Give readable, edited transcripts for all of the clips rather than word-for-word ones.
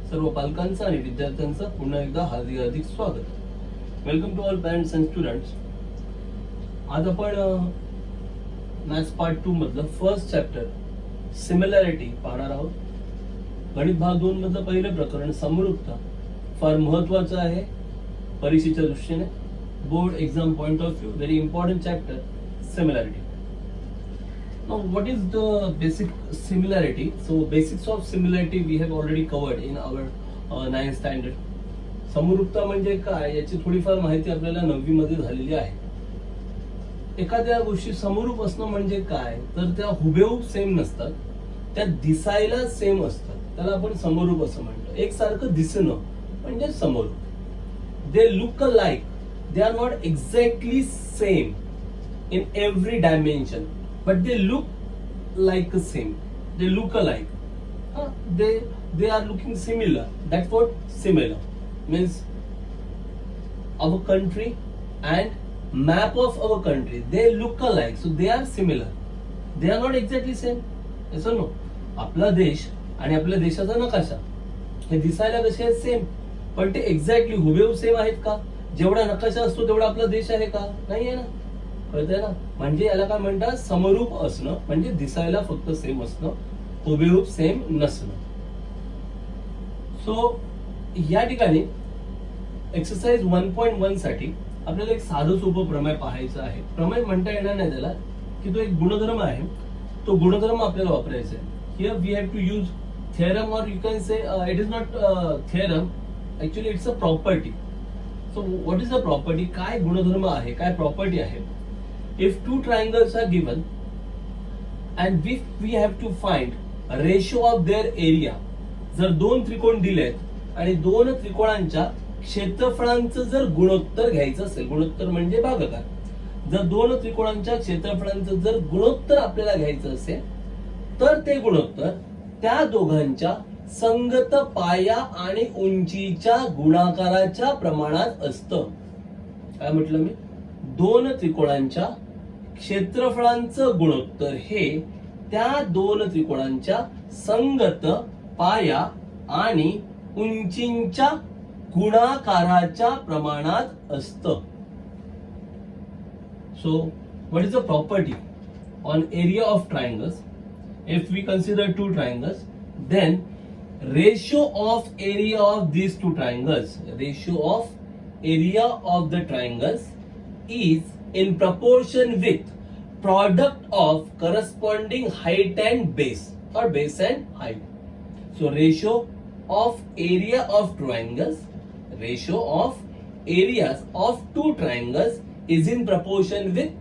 सर्व पालकांचं आणि विद्यार्थ्यांचं पुन्हा एकदा हार्दिक हार्दिक स्वागत. Welcome to all parents and students. आज आपण मॅथ्स पार्ट 2 मधलं फर्स्ट चॅप्टर सिमिलॅरिटी पाहणार आहोत. गणित भाग 2 मधलं पहिलं प्रकरण समरूपता फार महत्वाचं आहे परीक्षेच्या दृष्टीने, board exam point of view. Very important chapter similarity. Now, what is the basic similarity? So, basics of similarity we have already covered in our 9th standard. समरूपता म्हणजे काय याची थोडीफार माहिती आपल्याला 9वी मध्ये झालेली आहे. एखाद्या गोष्टी समरूप असणं म्हणजे काय, तर त्या हुबेहूब सेम नसतात, त्या दिसायला सेम असतात, त्याला आपण समरूप असं म्हणतो. एकसारखं दिसणं म्हणजे समरूप. They look like, they are not exactly same in every dimension, but they look like the same. They look alike. They are looking similar. That's what similar means. Our country and map of our country, they look alike, so they are similar. They are not exactly same. Yes or no? आपला देश आणि आपल्या देशाचा नकाशा हे दिसायला कसे आहेत सेम, पण ते एक्झॅक्टली हुबेहूब सेम आहेत का? जेवढा नकाशा असतो तेवढा आपला देश आहे का? नाही आहे ना. कळतंय ना. म्हणजे याला काय म्हणतात, समरूप असणं म्हणजे दिसायला फक्त सेम असणं, हुबेहूब सेम नसणं. सो या ठिकाणी एक्सरसाइज 1.1 साठी आपल्याला एक साधं सोपं प्रमेय पाहायचं आहे. प्रमेय म्हणता येणार नाही त्याला, की तो एक गुणधर्म आहे. तो गुणधर्म आपल्याला वापरायचा आहे. Here we have to use theorem, or you can say it is not theorem, actually it's a property. So what is a property? काय गुणधर्म आहे, काय प्रॉपर्टी आहे? If two triangles are given and if we have to find a ratio of their area, जर दोन त्रिकोण दिलेत आणि दोन त्रिकोणांच्या क्षेत्रफळांचं जर गुणोत्तर घ्यायचं असेल, गुणोत्तर म्हणजे भागाकार, जर दोन त्रिकोणांच्या क्षेत्रफळांचं जर गुणोत्तर आपल्याला घ्यायचं असेल, तर ते गुणोत्तर त्या दोघांच्या संगत पाया आणि उंचीच्या गुणाकाराच्या प्रमाणात असतं. काय म्हटलं मी? दोन त्रिकोणांच्या क्षेत्रफळांचं गुणोत्तर हे त्या दोन त्रिकोणांच्या संगत पाया आणि उंचीच्या गुणाकाराच्या प्रमाणात असतं. So what is the property on area of triangles? If we consider two triangles, then ratio of area of these two triangles, ratio of area of the triangles is in proportion with product of corresponding height and base, or base and height. So ratio of area of triangles, ratio of areas of two triangles is in proportion with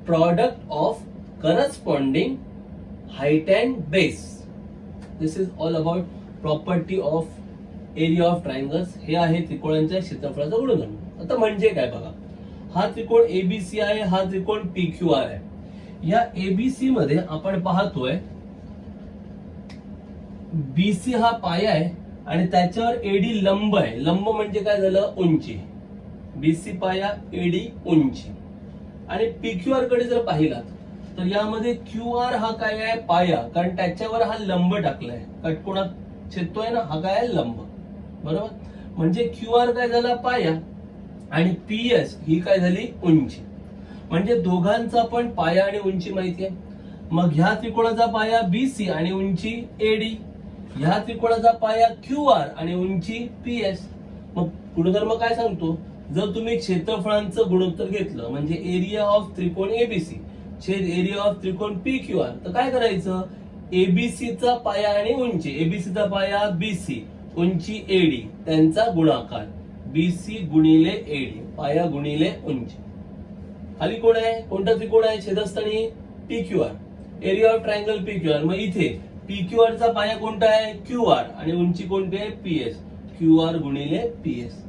product of corresponding height and base. This is all about property of area of triangles. हे आहे त्रिकोणांच्या क्षेत्रफळाचा गुणधर्म. आता म्हणजे काय बघा, हा त्रिकोण ABC आहे, हा त्रिकोण पीक्यूआर आहे. या एबीसी मध्ये आपण पाहतोय बीसी हा पाया आहे आणि त्याच्यावर एडी लंब आहे. लंब म्हणजे काय झालं? उंची. बीसी पाया, एडी उंची. आणि पीक्यूआर कडे जर पाहिलात तर यामध्ये क्यूआर हा काय आहे? पाया, कारण त्याच्यावर हा लंब टाकलाय, कटकोनात छेदतोय ना, हा काय आहे? लंब. बरोबर. म्हणजे क्यूआर काय झाला? पाया, आणि पीएस ही काय झाली? उंची. म्हणजे दोघांचा पण पाया आणि उंची माहिती आहे. मग ह्या त्रिकोणाचा पाया बीसी आणि उंची एडी, ह्या त्रिकोणाचा पाया क्यूआर आणि उंची पीएस. मग गुणधर्म काय सांगतो? जर तुम्ही क्षेत्रफळांचं गुणोत्तर घेतलं म्हणजे एरिया ऑफ त्रिकोण एबीसी छेद एरिया ऑफ त्रिकोण पीक्यूआर, तर काय करायचं? एबीसीचा पाया आणि उंची, एबीसीचा पाया बीसी, उंची एडी, त्यांचा गुणाकार बीसी गुणिले एडी, पाया गुणिले उंची. खाली कोण आहे? कोणता त्रिकोण आहे? छेदस्थानी PQR, area of triangle PQR. मग इथे पीक्यूआर चा पाया कोणता आहे? क्यूआर, आणि उंची कोणती आहे? पीएस. क्यूआर गुणिले पीएस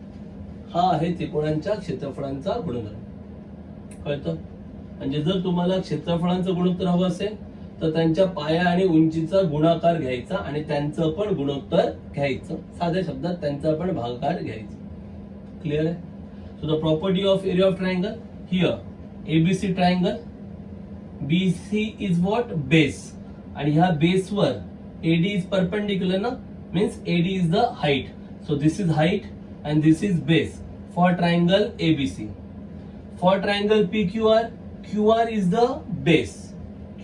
हा आहे त्रिकोणांच्या क्षेत्रफळांचा गुणधर्म. कळतं? म्हणजे जर तुम्हाला क्षेत्रफळांचं गुणोत्तर हवं असेल तर त्यांच्या पाया आणि उंचीचा गुणाकार घ्यायचा आणि त्यांचं पण गुणोत्तर घ्यायचं. साध्या शब्दात त्यांचा पण भागाकार घ्यायचा. क्लियर आहे? So the property of area of triangle here, ABC triangle, BC is what? Base, आणि ह्या बेसवर एडी इज परपेंडिक्युलर ना, means AD is the height. So this is height and this is base for triangle ABC. For triangle PQR, QR is the base.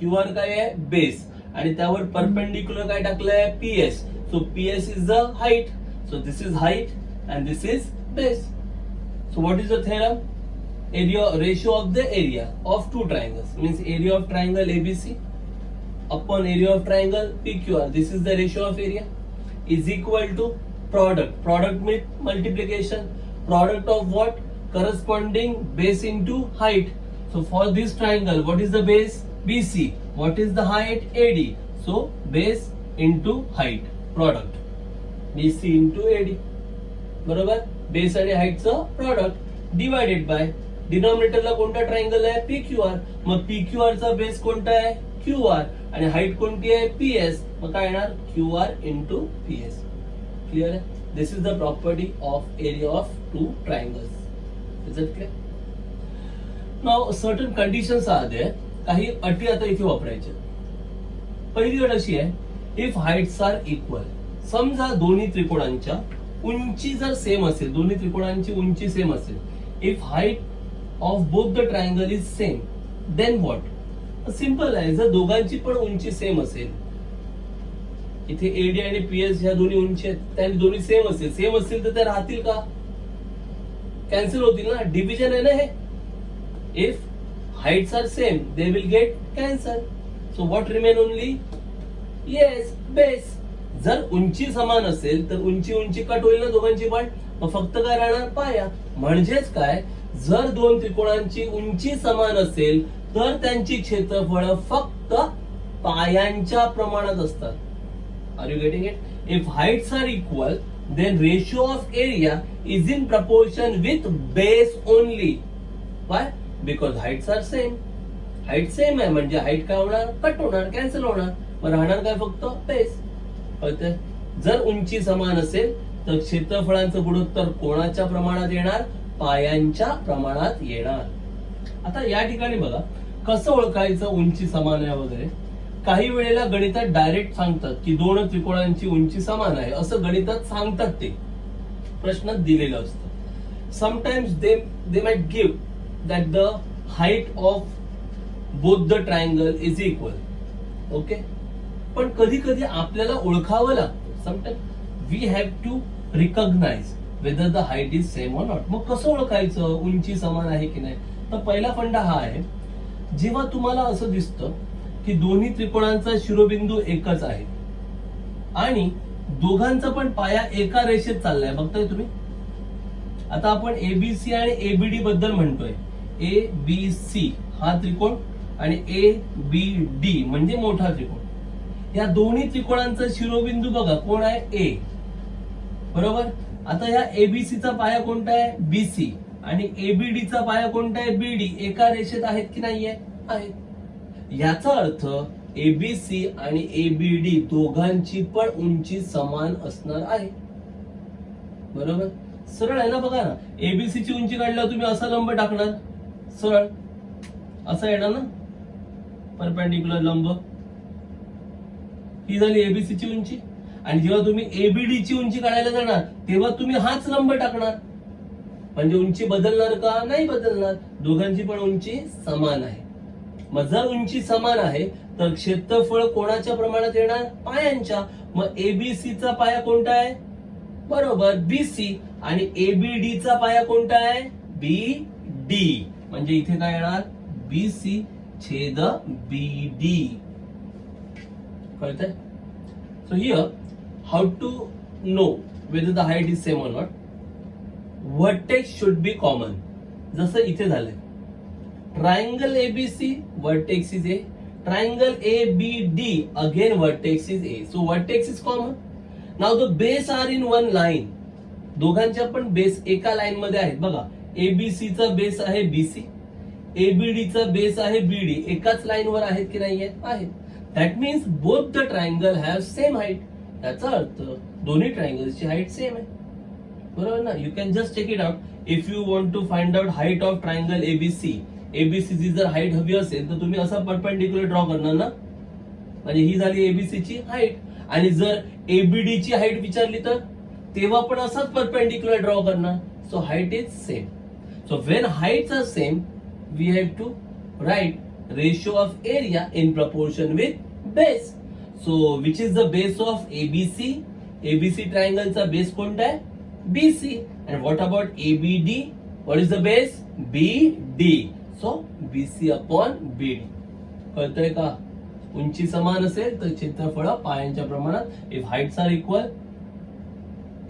QR काय आहे base आणि त्यावर perpendicular काय टाकलंय PS. So PS is the height. So this is height and this is base. So what is the theorem? Area ratio of the area of two triangles means area of triangle ABC upon area of triangle PQR. This is the ratio of area is equal to product. Product means multiplication. Product of what? Corresponding base into height. So for this triangle, what is the base? BC. What is the height? AD. So base into height. Product. BC into AD. बरोबर? Base आणि हाईटचं product divided by डिनॉमिनेटरला कोणता triangle आहे PQR. मग PQR चा base कोणता आहे QR आणि height कोणती आहे PS. मग काय येणार QR into PS. क्लियर आहे? This is the property of area of two triangles. Is it clear? Now certain conditions are there. काही अटी आता इथे वापरायच्या. पहिली अट अशी आहे इफ हाईट्स आर इक्वल. समजा दोन्ही त्रिकोणांच्या उंची जर सेम असेल, दोन्ही त्रिकोणांची उंची सेम असेल, if height of both the triangle is same then what? Simple आहे. जर दोघांची पण उंची सेम असेल, इथे एडी आणि पीएस ह्या दोन्ही उंची आहेत, त्या दोन्ही सेम असेल तर ते राहतील का? कॅन्सल होतील ना. डिव्हिजन आहे ना हे. If heights are same they will get cancel. So what remain only? Yes, base. जर उंची समान असेल तर उंची कट होईल ना दोघांची पण. मग फक्त काय राहणार? पाया. म्हणजेच काय, जर दोन त्रिकोणांची उंची समान असेल तर त्यांची क्षेत्रफळ फक्त पायांच्या प्रमाणात असतात. Are you getting it? If heights are equal then ratio of area is in proportion with base only. Why? Because heights are same. Height same आहे म्हणजे हाईट काय होणार? कट होणार, कॅन्सल होणार. मग राहणार काय? फक्त बेस. जर उंची समान असेल तर क्षेत्रफळांचं गुणोत्तर कोणाच्या प्रमाणात येणार? पायांच्या प्रमाणात येणार. आता या ठिकाणी बघा कसं ओळखायचं उंची समान आहे वगैरे. काही वेळेला गणितात डायरेक्ट सांगतात की दोन त्रिकोणांची उंची समान आहे असं गणितात सांगतात. ते प्रश्नात दिलेलं असतं. Sometimes they might give that the height of both the triangle is equal. Okay. पण कधी कधी आपल्याला ओळखावं लागतं. Sometimes we have to recognise whether the height is same or not. मग कसं ओळखायचं उंची समान आहे की नाही? तर पहिला फंडा हा आहे, जेव्हा तुम्हाला असं दिसतं की दोन्ही त्रिकोणांचा शिरोबिंदू एकच आहे आणि दोघांचा पण पाया एका रेषेत चाललाय. बघताय तुम्ही? आता आपण एबीसी आणि एबीडी बद्दल म्हणतोय. एबीसी हा त्रिकोण आणि एबीडी म्हणजे मोठा त्रिकोण. या दोन्ही त्रिकोणांचा शिरोबिंदू बघा कोण आहे? ए. बरोबर. आता या एबीसीचा पाया कोणता आहे? बीसी आणि एबीडीचा पाया कोणता आहे? बीडी. एका रेषेत आहेत की नाहीये? आहेत. याचा अर्थ एबीसी आणि एबीडी दोघांची पण उंची समान असणार आहे. बरोबर. सरळ आहे ना. बघा ना, एबीसी ची उंची काढल्यावर तुम्ही असा लंब टाकणार, सरळ असा येणार ना, परपेंडिक्युलर लंब. ही झाली एबीसी ची उंची. आणि जेव्हा तुम्ही एबीडी ची उंची काढायला जाणार तेव्हा तुम्ही हाच लंब टाकणार. म्हणजे उंची बदलणार का? नाही बदलणार. दोघांची पण उंची समान आहे. मग जर उंची समान आहे तर क्षेत्रफळ कोणाच्या प्रमाणात येणार? पायांच्या. मग एबीसी चा पाया कोणता आहे? बरोबर, बीसी. आणि एबीडी चा पाया कोणता आहे? बीडी. म्हणजे इथे काय येणार? बीसी छेद बीडी. कळतंय? So here, how to know whether the height is same or not? Vertex should be common. जसं इथे झालंय. Triangle ABC, vertex is A. Triangle ABD, again vertex is A. So vertex is common. Now the base are in one line. दोघांच्या पण base एका line मध्ये आहेत. बघा, ABC चा बेस आहे BC, ABD चा बेस आहे BD. एकाच लाईन वर आहेत की नाहीये? आहेत. That means both the triangle have same height. त्याचा अर्थ दोन्ही ट्रायंगल्सची हाईट सेम आहे. बरोबर ना? You can just check it out. If you want to find out height of triangle ABC, ABC ची जर हाईट हवी असेल तर तुम्ही असा परपेंडिक्युलर ड्रॉ करणार ना. म्हणजे ही झाली एबीसी ची हाईट आणि जर एबीडी ची हाईट विचारली तर तेव्हा पण असाच परपेंडिक्युलर ड्रॉ करणार. So height is same. So when heights are same we have to write ratio of area in proportion with base. So which is the base of ABC? ABC ट्रायंगलचा base कोणता आहे? BC. And what about ABD? What is the base? BD. So BC upon BD. कळतंय का? उंची समान असेल तर क्षेत्रफळ पायांच्या प्रमाणात. If heights are equal,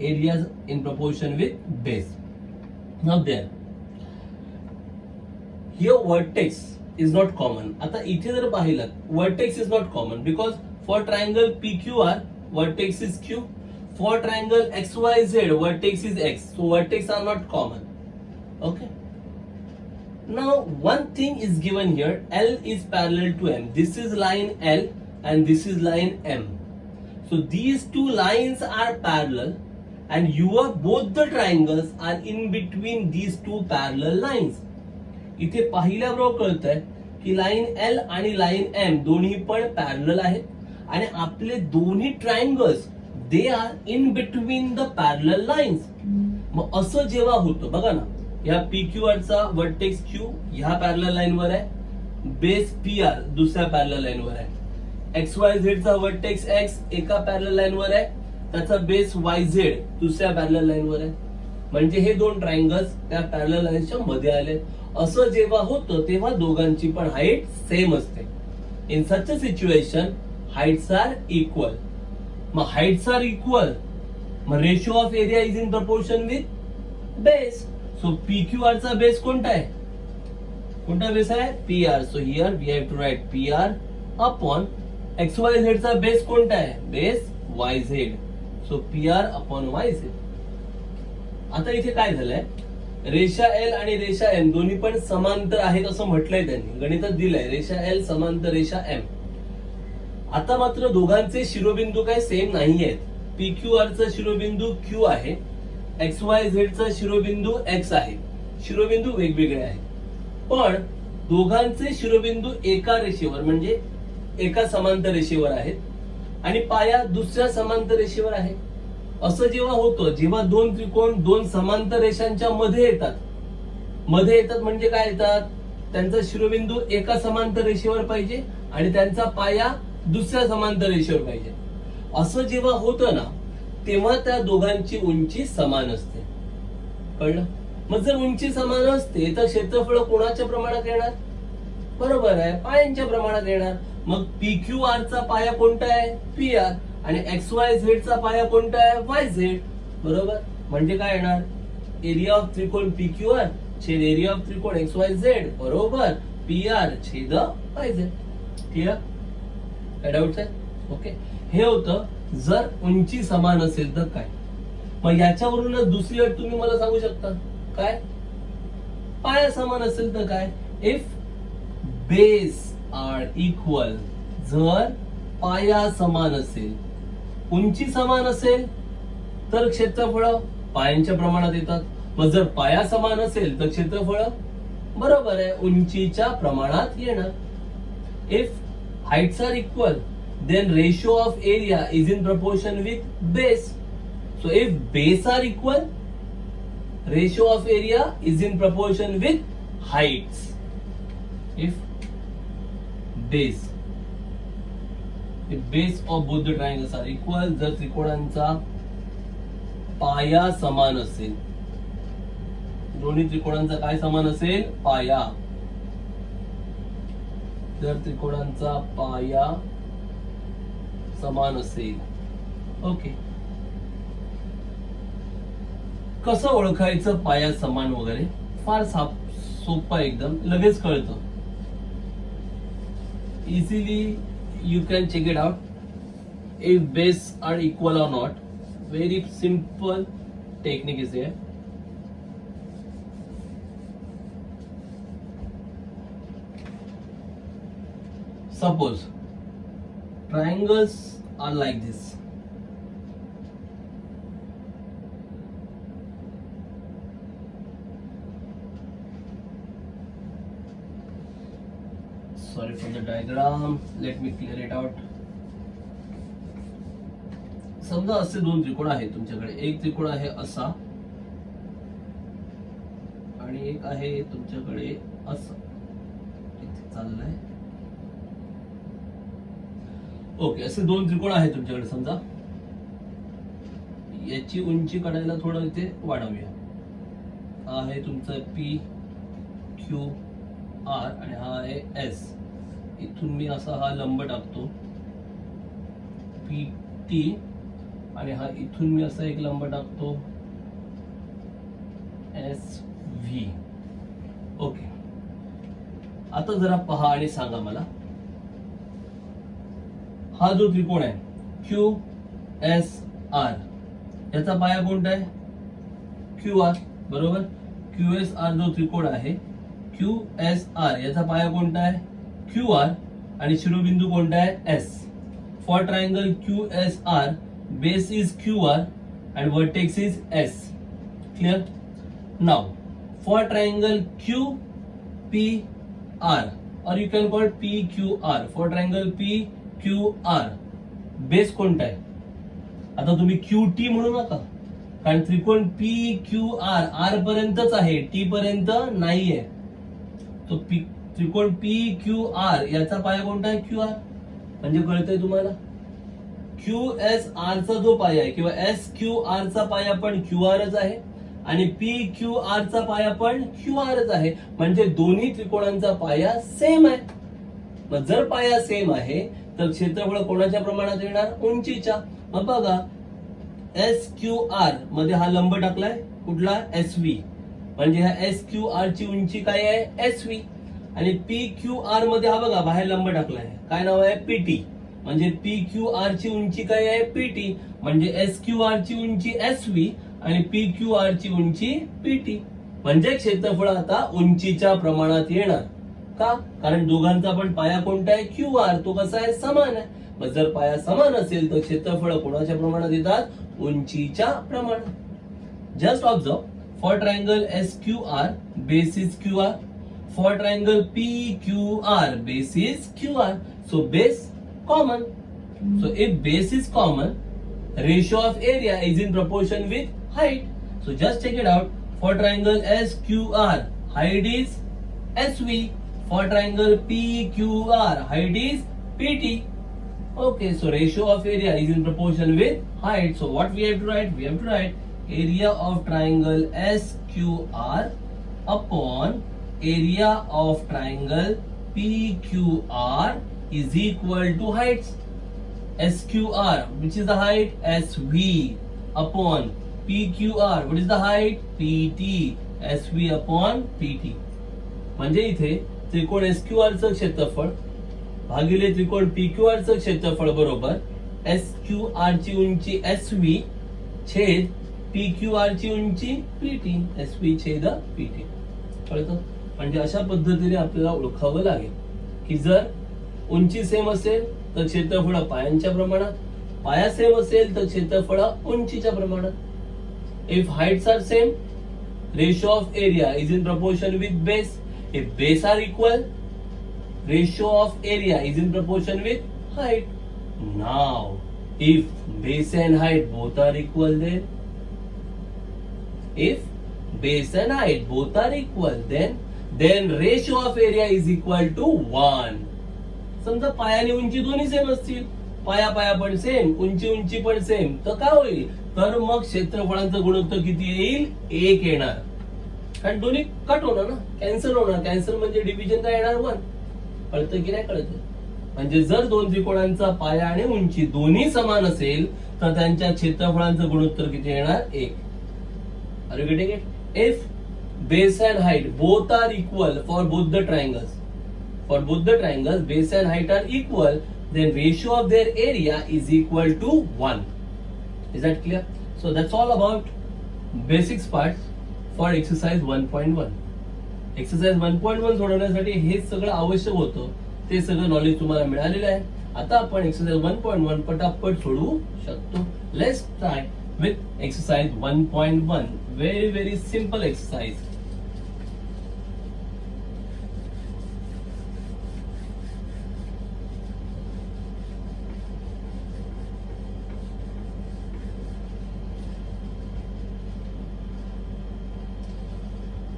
areas in proportion with base. Now there here vertex is not common. आता इथे जर पाहिलं vertex is not common because for triangle PQR vertex is Q. For triangle XYZ vertex is X. So vertex are not common. Okay. Now one thing is given here. L is parallel to M. This is line L and this is line M. So these two lines are parallel and both the triangles are in between these two parallel lines. इथे पाहिल्याबरोबर कळतंय की line L आणि line M दोन्ही पण parallel आहेत आणि आपले दोन्ही triangles they are in between the parallel lines. मग असं जेव्हा होतं बघा ना, या PQR चा वर्टेक्स Q ह्या पॅरलल लाईन वर आहे, बेस PR दुसऱ्या पॅरलल लाईन वर आहे, XYZ चा वर्टेक्स X एका पॅरलल लाईन वर आहे, त्याचा बेस YZ दुसऱ्या पॅरलल लाईन वर आहे. म्हणजे हे दोन ट्रायंगल्स त्या पॅरलल लाईन्सच्या मध्ये आले. असं जेव्हा होतं तेव्हा दोघांची पण हाईट सेम असते. In such a situation heights are equal. मग हाइट्स आर इक्वल, मग ratio of area is in proportion with base. So PQR चा बेस कोणता आहे? कोणता बेस आहे? PR. So here we have to write PR upon XYZ चा base कोणता आहे? Base YZ. So PR upon YZ. आता इथे काय झालंय, रेषा L आणि रेषा M दोन्ही पण समांतर आहेत असं म्हटलंय त्यांनी, गणितात दिलंय रेषा L समांतर रेषा M. आता मात्र दोघांचे शिरोबिंदू काय सेम नाही आहेत. PQR चा शिरोबिंदू Q आहे, XYZ चा शिरोबिंदू X आहे. शिरोबिंदू वेगवेगळे आहेत पण दोघांचे शिरोबिंदू एका रेषेवर म्हणजे एका समांतर रेषेवर आहेत आणि पाया दुसऱ्या समांतर रेषेवर आहे. असं जेव्हा होतं, जेव्हा दोन त्रिकोण दोन समांतर रेषांच्या मध्ये येतात म्हणजे काय येतात, त्यांचा शिरोबिंदू एका समांतर रेषेवर पाहिजे आणि त्यांचा पाया दुसऱ्या समांतर रेषेवर पाहिजे. असं जेव्हा होतं ना तेव्हा त्या दोघांची उंची समान असते. कळलं? मग जर उंची समान असते तर क्षेत्रफळ कोणाच्या प्रमाणात येणार? बरोबर आहे, पायांच्या प्रमाणात येणार. मग PQR चा पाया कोणता आहे? PR. आणि XYZ चा पाया कोणता आहे? YZ. बरोबर. म्हणजे काय येणार? एरिया ऑफ त्रिकोण PQR छेद एरिया ऑफ त्रिकोण XYZ बरोबर PR छेद YZ. क्लियर? काय डाऊट आहे? ओके. हे होतं जर उंची समान असेल तर काय. मग याच्यावरूनच दुसरी अट तुम्ही मला सांगू शकता काय? पाया समान असेल तर काय? इफ बेस आर इक्वल, जर पाया समान असेल, उंची समान असेल तर क्षेत्रफळ पायांच्या प्रमाणात येतात. मग जर पाया समान असेल तर क्षेत्रफळ बरोबर आहे उंचीच्या प्रमाणात येणार. If heights are equal then ratio of area is in proportion with base. So if base are equal, ratio of area is in proportion with heights. If base of both the triangles are equal, जर त्रिकोणांचा पाया समान असेल, दोन्ही त्रिकोणांचा काय समान असेल? पाया. जर त्रिकोणांचा पाया समान असेल. ओके. कसं ओळखायचं पाया समान वगैरे? फार सोपं एकदम, लगेच कळतं. Easily you can check it out if base are equal or not. Very simple technique is here. Suppose triangles are like this. Sorry for the diagram. Let me clear it out. समजा असे दोन त्रिकोण आहेत तुमच्याकडे, एक त्रिकोण आहे असा आणि एक आहे तुमच्याकडे असं, इथे चाललंय. ओके, असे दोन त्रिकोण आहेत तुमच्याकडे. समजा याची उंची काढायला थोडं इथे वाढवूया. हा आहे तुमचा पी क्यू आर आणि हा आहे एस. इथून मी असा हा लंब टाकतो पी टी आणि हा इथून मी असा एक लंब टाकतो एस व्ही. ओके, आता जरा पहा आणि सांगा मला, हा जो त्रिकोण आहे क्यू एस आर, याचा पाया कोणता आहे? क्यू आर, बरोबर. क्यू एस आर जो त्रिकोण आहे, क्यू एस आर याचा पाया कोणता आहे? क्यू आर आणि शिरोबिंदू कोणता आहे? S. For triangle Q S R, base is Q R and vertex is S. Clear? Now, for triangle QPR, or you can call PQR, for triangle PQR, base कोणता आहे? आता तुम्ही QT म्हणू नका, कारण त्रिकोण PQR R पर्यंतच आहे, T पर्यंत नाहीये. तो त्रिकोण PQR याचा पाया कोणता आहे? QR. म्हणजे कळतंय तुम्हाला, QSR चा जो पाया आहे किंवा SQR चा पाया पण QRच आहे आणि PQR चा पाया पण QRच आहे. म्हणजे दोन्ही त्रिकोणांचा पाया सेम आहे. मग जर पाया सेम आहे तर क्षेत्रफळ कोणाच्या प्रमाणात येणार? उंचीच्या. मग बघा, SQR मध्ये हा लंब टाकलाय कुठला? SV. म्हणजे ह्या SQR ची उंची काय आहे? SV. आणि PQR मध्ये हा बघा बाहेर लंब टाकलाय, काय नाव आहे? PT. म्हणजे PQR ची उंची काय आहे? PT. म्हणजे SQR ची उंची SV आणि PQR ची उंची PT. म्हणजे क्षेत्रफळ आता उंचीच्या प्रमाणात येणार. का? कारण दोघांचा पण पाया कोणता आहे? QR. तो कसा आहे? समान आहे. मग जर पाया समान असेल तर क्षेत्रफळ कोणाच्या प्रमाणात येतात? उंचीच्या प्रमाणात. Just observe, for triangle SQR, base is QR. For triangle PQR, base is QR. So base common. So if base is common, ratio of area is in proportion with height. So just check it out. For triangle SQR, height is SV. For triangle PQR, height is PT. Okay, so ratio of area is in proportion with height. So what we have to write? We have to write area of triangle SQR upon area of triangle PQR is equal to heights. SQR, which is the height? SV upon PQR, what is the height? PT. SV upon PT. म्हणजे इथे त्रिकोण SQR चं क्षेत्रफळ भागिले त्रिकोण PQR चं क्षेत्रफळ बरोबर SQR ची उंची SV छेद PQR ची उंची PT. SV छेद PT. कळतं? म्हणजे अशा पद्धतीने आपल्याला ओळखावं लागेल की जर उंची सेम असेल तर क्षेत्रफळ पायांच्या प्रमाणात, पाया सेम असेल तर क्षेत्रफळ उंचीच्या प्रमाणात. If heights are same, ratio of area is in proportion with base. If base are equal, ratio of area is in proportion with height. Now if base and height both are equal, then ratio of area is equal to 1. समजा पाया आणि उंची दोन्ही same असतील, पाया पण same, उंची पण सेम, तर काय होईल? तर मग क्षेत्रफळांचं गुणोत्तर किती येईल? 1 येणार. कारण दोन्ही कट होणार ना, कॅन्सल होणार. कॅन्सल म्हणजे डिव्हिजन काय येणार? 1. कळतं की नाही कळतं? म्हणजे जर दोन त्रिकोणांचा पाया आणि उंची दोन्ही समान असेल तर त्यांच्या क्षेत्रफळांचं गुणोत्तर किती येणार? 1. Are you getting it? If base and height both are equal for both the triangles, base and height are equal, then ratio of their area is equal to 1. Is that clear? So that's all about basics parts for exercise 1.1. Exercise 1.1 सोडवण्यासाठी हे सगळं आवश्यक होतं, ते सगळं knowledge तुम्हाला मिळालेलं आहे. आता आपण एक्सरसाइज 1.1 पटापट सोडवू शकतो. Let's try with exercise 1.1. very simple exercise.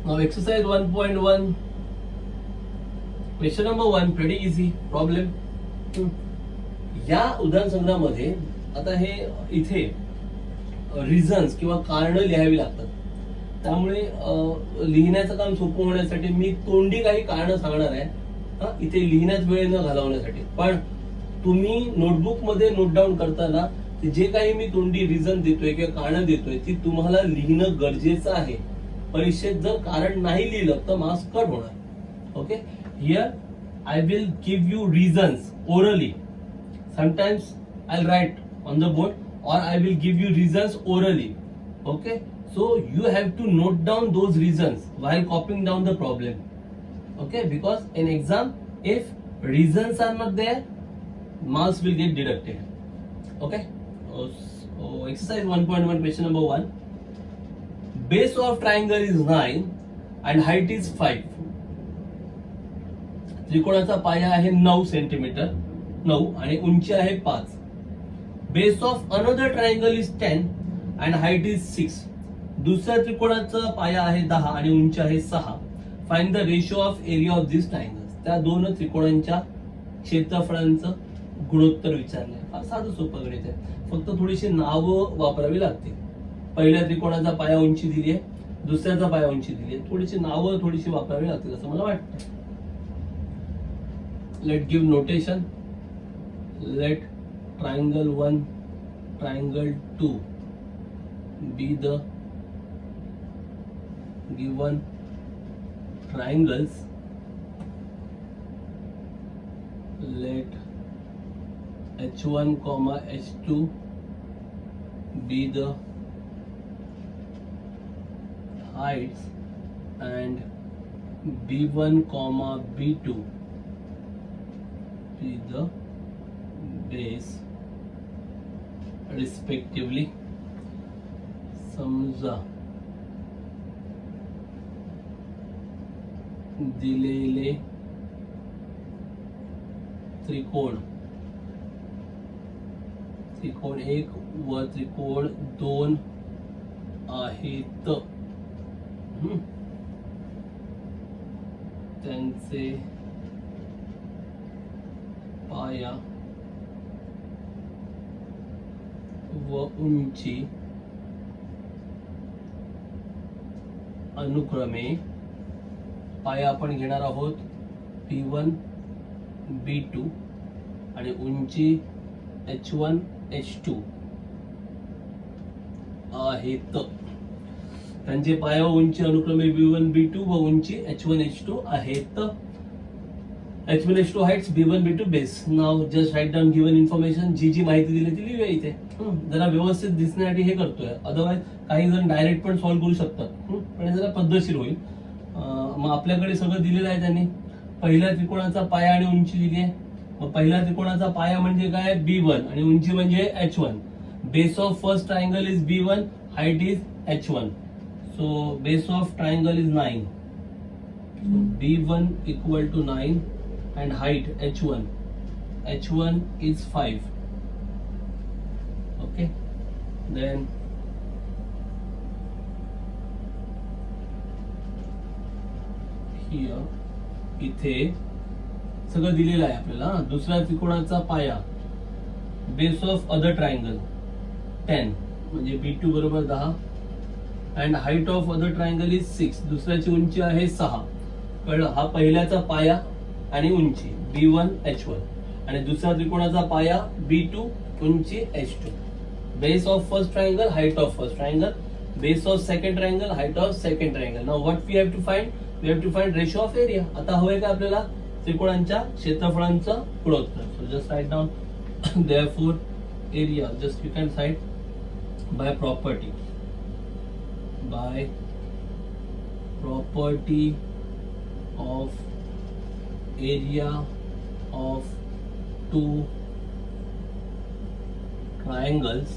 Now exercise 1.1, question number 1, pretty easy problem. या उदाहरण संग्रहामध्ये आता हे इथे रिझन्स किंवा कारण लिहावी लागतात. त्यामुळे लिहिण्याचं काम सोपं होण्यासाठी मी तोंडी काही कारण सांगणार आहे इथे लिहिण्यात वेळ न घालवण्यासाठी. पण तुम्ही नोटबुक मध्ये नोट डाऊन करताना जे काही मी तोंडी रिझन देतोय किंवा कारण देतोय ती तुम्हाला लिहिणं गरजेचं आहे. परीक्षेत जर कारण नाही लिहिलं तर मार्क्स कट होणार. Okay, here I will give you reasons orally. Sometimes I right on the board or I will give you reasons orally. Okay, so you have to note down those reasons while copying down the problem. Okay, because in exam if reasons are not there, marks will get deducted. Okay, so exercise 1.1, question number 1. Base of triangle is 9 and height is 5. त्रिकोणाचा पाया आहे 9 centimetre 9 आणि उंची आहे 5. Base of another triangle is 10 and height is 6. दुसऱ्या त्रिकोणाचा पाया आहे 10 आणि उंची आहे 6. Find the ratio of area of these triangles. त्या दोन त्रिकोणांच्या क्षेत्रफळांचं गुणोत्तर विचारलंय. फार साधं सोपं गणित आहे. फक्त थोडीशी नावं वापरावी लागतील. पहिल्या त्रिकोणाचा पाया उंची दिली आहे, दुसऱ्याचा पाया उंची दिली आहे. थोडीशी नावं थोडीशी वापरावी लागतील असं मला वाटतं. Let give notation. Let triangle 1, triangle 2 be the given triangles. Let H1, H2 be the heights and B1, B2 be the base respectively. समजा दिलेले त्रिकोण 1 व त्रिकोण 2 आहेत. त्यांचे पाया व उंची अनुक्रमे पाया आपण घेणार आहोत B1, B2 आणि उंची H1, H2 आहेत. त्यांचे पाया व उंची अनुक्रमे B1, B2 व उंची H1, H2 आहेत. H1, H2 heights, B1, B2 base. Now just write down given information. जी माहिती दिली ती लिहूया इथे. जरा व्यवस्थित दिसण्यासाठी हे करतोय. अदरवाइज काही जण डायरेक्ट पण सॉल्व्ह करू शकतात, पण जरा पद्धतशीर होईल. मग आपल्याकडे सगळं दिलेलं आहे त्यांनी. पहिल्या त्रिकोणाचा पाया आणि उंची दिली आहे. मग पहिल्या त्रिकोणाचा पाया म्हणजे काय B1 आणि उंची म्हणजे H1. Base of first triangle is B1, height is H1. So base of triangle is 9. B1 equal to 9 and height H1 is 5. Okay, then here इथे सगळं दिलेलं आहे आपल्याला. दुसऱ्या त्रिकोणाचा पाया बेस ऑफ अदर ट्रायंगल 10 म्हणजे B2 बरोबर 10 and height of other triangle is 6. दुसऱ्याची उंची आहे 6. कळलं? हा पहिल्याचा पाया आणि उंची B1, H1 आणि दुसऱ्या त्रिकोणाचा पाया B2, उंची H2. Base of first triangle, height of first triangle. Base of second triangle, height of second triangle. Now what we have to find? We have to find ratio of area. आता हवंय का आपल्याला त्रिकोणांच्या क्षेत्रफळांचं गुणोत्तर. So just write down therefore area. Just you can side by property. By property of area of two triangles.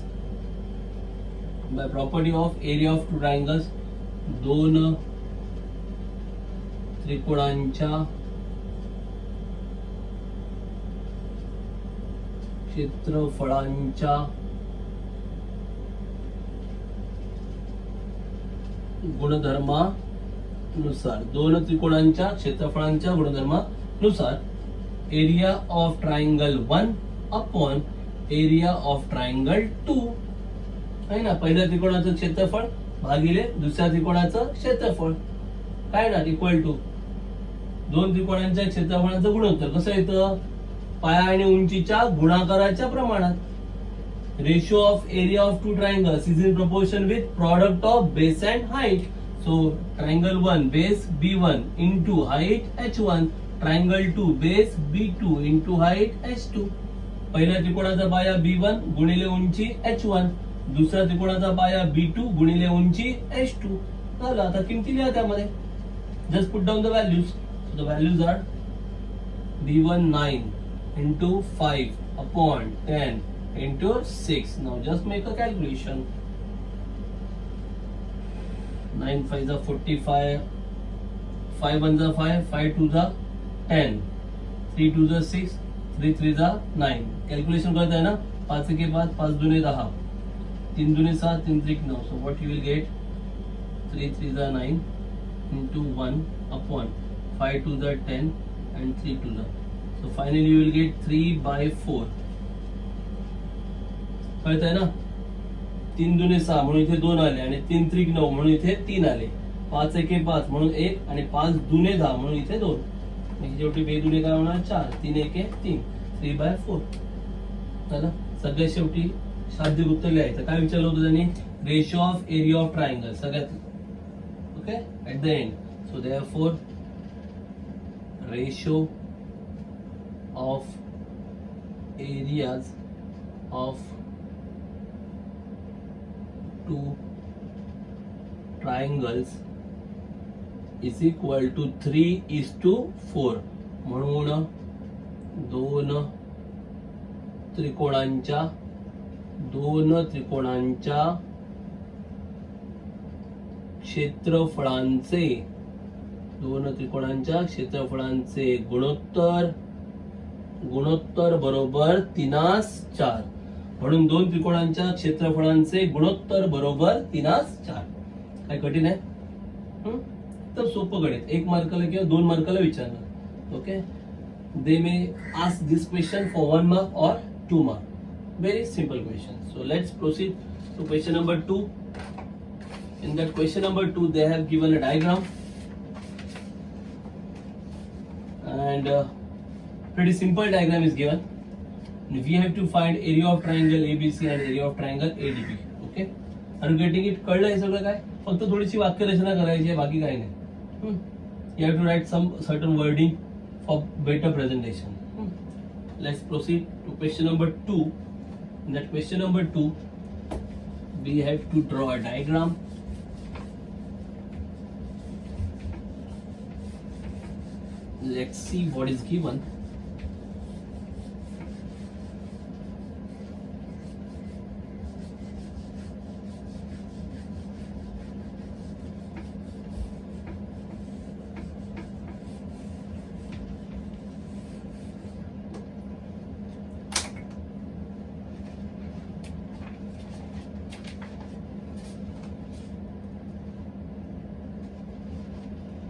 By property of area of two triangles, दोन त्रिकोणांच्या क्षेत्रफळांच्या गुणधर्मानुसार नुसार, दोन त्रिकोणांच्या क्षेत्रफळांच्या गुणधर्मानुसार area of triangle 1 upon area of triangle 2 आहे ना. पहिल्या त्रिकोणाचं क्षेत्रफळ भागिले दुसऱ्या त्रिकोणाचं क्षेत्रफळ काय ना, इक्वल टू दोन त्रिकोणांच्या क्षेत्रफळांचं गुणोत्तर. कसं येतं? पाया आणि उंचीच्या गुणाकाराच्या प्रमाणात. Ratio of area of two triangles is in proportion with product of base and height. So triangle 1 base B1 into height H1, triangle 2 base B2 into height H2. पहिल्या त्रिकोणाचा पाया B1 गुणिले उंची H1, दुसऱ्या त्रिकोणाचा पाया B2 गुणिले उंची H2. झालं. आता किमती लिहा त्यामध्ये. Just put down the values. The values are B1 9 into 5 upon 10 into 6. Now just make a calculation. 9 5 are 45, 5 1 are 5, 5 2 are 10, 3 2 are 6, 3 3 are 9. Calculation करता है ना. 5 के बाद 5 दूने 10, 3 दूने 7, 3 3 9. So what you will get? 3 3 are 9 into 1 upon 5 2 are 10 and 3 2 are. So finally you will get 3/4. कळत आहे ना. 3 दुने 6 म्हणून इथे 2 आले आणि 3 3 9 म्हणून इथे 3 आले. 5 1 5 म्हणून 1 आणि 5 दुने 10 म्हणून इथे 2. म्हणजे शेवटी बे दुने काय होणार? 4. 3 1 3. 3/4 झालं. सगळ्यात शेवटी शाब्दिक उत्तर लिहायचं. काय विचारलं होतं त्यांनी? Ratio of area of triangle सगळ्यात. Okay, at the end. So therefore ratio of areas of two triangles is equal to 3:4. म्हणून दोन त्रिकोणांच्या क्षेत्रफळांचे गुणोत्तर बरोबर 3:4. म्हणून दोन त्रिकोणांच्या क्षेत्रफळांचे गुणोत्तर बरोबर 3:4. काय कठीण आहे? तर सोपं गणित. 1 मार्काला किंवा 2 मार्काला विचारणार. Okay, they may ask this question for 1 mark और 2 mark. Very simple question. So let's proceed to question number 2. In that question number 2 they have given a diagram and pretty simple diagram is given. We have to find area of triangle ABC and area of triangle ADB. Okay, are you getting it? कळलं हे सगळं काय? फक्त थोडीशी वाक्यरचना करायची आहे, बाकी काही नाही. You have to write some certain wording for better presentation. Let's proceed to question number 2. In that question number 2 we have to draw a diagram. Let's see what is given.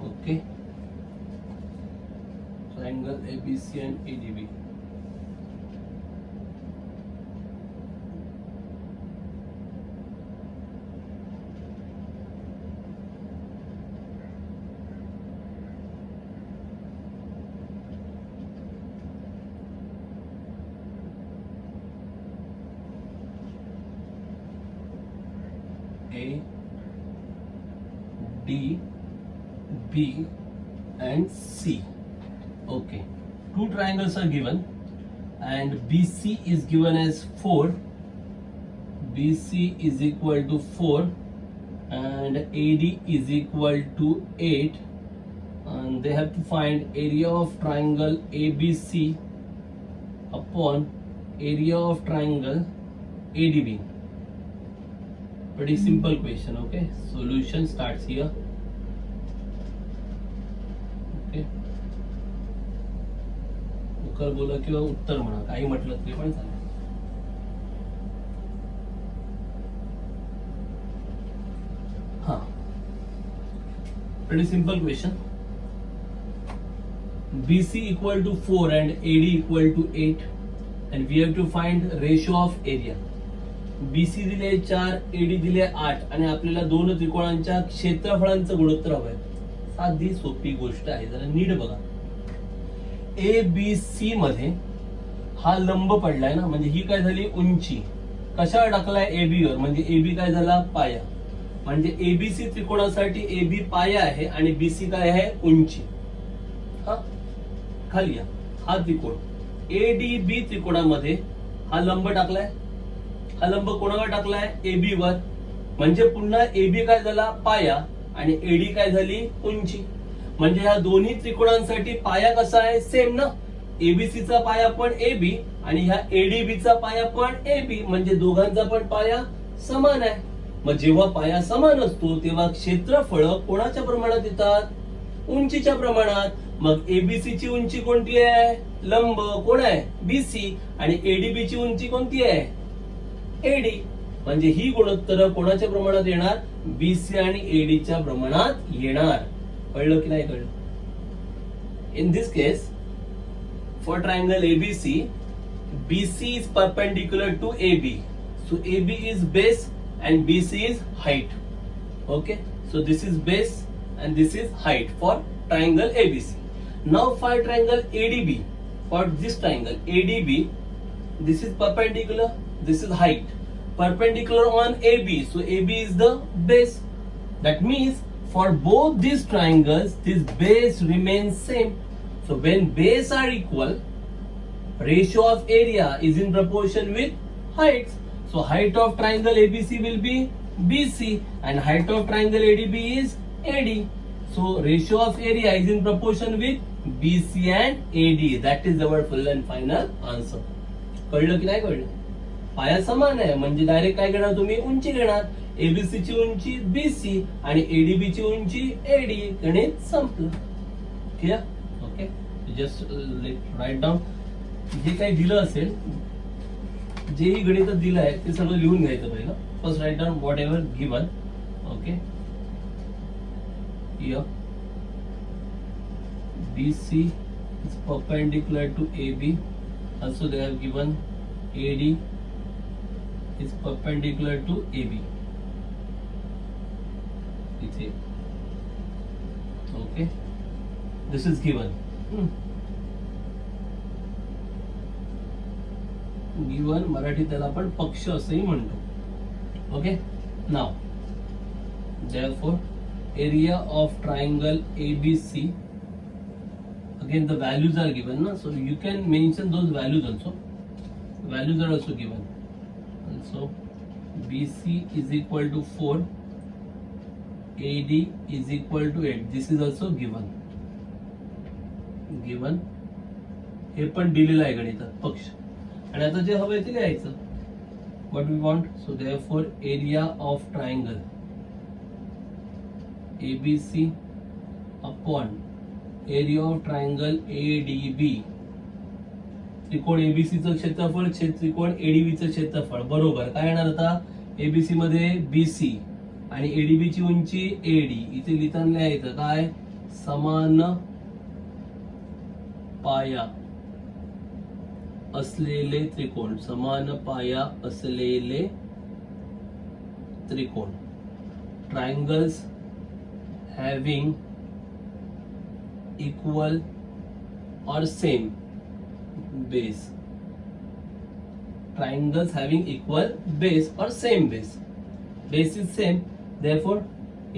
Okay. Triangle ABC and ADB. A, D, B and C. Okay, two triangles are given and BC is given as 4. BC is equal to 4 and AD is equal to 8, and they have to find area of triangle ABC upon area of triangle ADB. Pretty simple question. Okay, solution starts here. Okay, उकर बोला किंवा उत्तर म्हणा, काही म्हटलं तरी पण चालेल. हा, Pretty simple question. BC equal to 4 and AD equal to 8 and we have to find ratio of area. BC दिले 4, AD दिले 8 आणि आपल्याला दोन त्रिकोणांच्या क्षेत्रफळांचं गुणोत्तर हवंय. साधी सोपी गोष्ट आहे, जरा नीट बघा. ABC मध्ये हा लंब पडलाय ना, म्हणजे ही काय झाली उंची. कशावर टाकलाय AB वर, म्हणजे AB काय झाला पाया. म्हणजे ABC त्रिकोणासाठी AB पाया आहे आणि BC काय आहे उंची. हा खाली या, हा त्रिकोण ADB त्रिकोणामध्ये हा लंब टाकलाय. हा लंब कोणावर टाकलाय AB वर, म्हणजे पुन्हा AB काय झाला पाया आणि AD काय झाली उंची. म्हणजे ह्या दोन्ही त्रिकोणांसाठी पाया कसा आहे सेम ना. ABC चा पाया पण AB आणि ह्या ADB चा पाया पण AB, म्हणजे दोघांचा पण पाया समान आहे. मग जेव्हा पाया समान असतो तेव्हा क्षेत्रफळ कोणाच्या प्रमाणात येतात उंचीच्या प्रमाणात. मग ABC ची उंची कोणती आहे लंब कोण आहे BC आणि ADB ची उंची कोणती आहे AD. म्हणजे ही गुणोत्तर कोणाच्या प्रमाणात येणार BC आणि AD च्या प्रमाणात येणार. कळलं की नाही कळलं. In this case for triangle ABC, BC is perpendicular to AB, so AB is base and BC is height. Okay, so this is base and this is height for triangle ABC. Now for triangle ADB, for this triangle ADB, this is perpendicular, this is height, perpendicular on AB, so AB is the base. That means for both these triangles this base remains same. So when base are equal, ratio of area is in proportion with heights. So height of triangle ABC will be BC and height of triangle ADB is AD. So ratio of area is in proportion with BC and AD. That is our full and final answer. कळलं की नाही कळलं. पाया समान आहे म्हणजे direct काय घेणार तुम्ही उंची घेणार. ABC ची उंची BC आणि ADB ची उंची AD. गणित संपलं. Clear. Okay, just write down जे काही दिलं असेल, जेही गणित दिलं आहे ते सगळं लिहून घ्यायचं पहिलं. First write down whatever given. Okay, here BC is perpendicular to AB. Also they have given AD is perpendicular to AB. इथे okay, this is given. Given Marathi त्याला आपण पक्ष असंही म्हणतो. Okay, now therefore area of triangle ABC, again the values are given na, so you can mention those values also. Values are also given. And so BC is equal to 4, AD is equal to 8. This is also given. हे पण दिलेलं आहे गणितात पक्ष. आणि आता जे हवंय ते लिहायचं. What we want, so therefore area of triangle ABC upon area of triangle ADB. त्रिकोण ABC चं क्षेत्रफळ त्रिकोण ADB चं क्षेत्रफळ बरोबर काय येणार आता. ABC मध्ये BC आणि ADB ची उंची AD. इथे लिहिताना लिहायचं काय समान पाया असलेले त्रिकोण. समान पाया असलेले त्रिकोण. Triangles having equal or same base. Triangles having equal base or same base. Base is same, therefore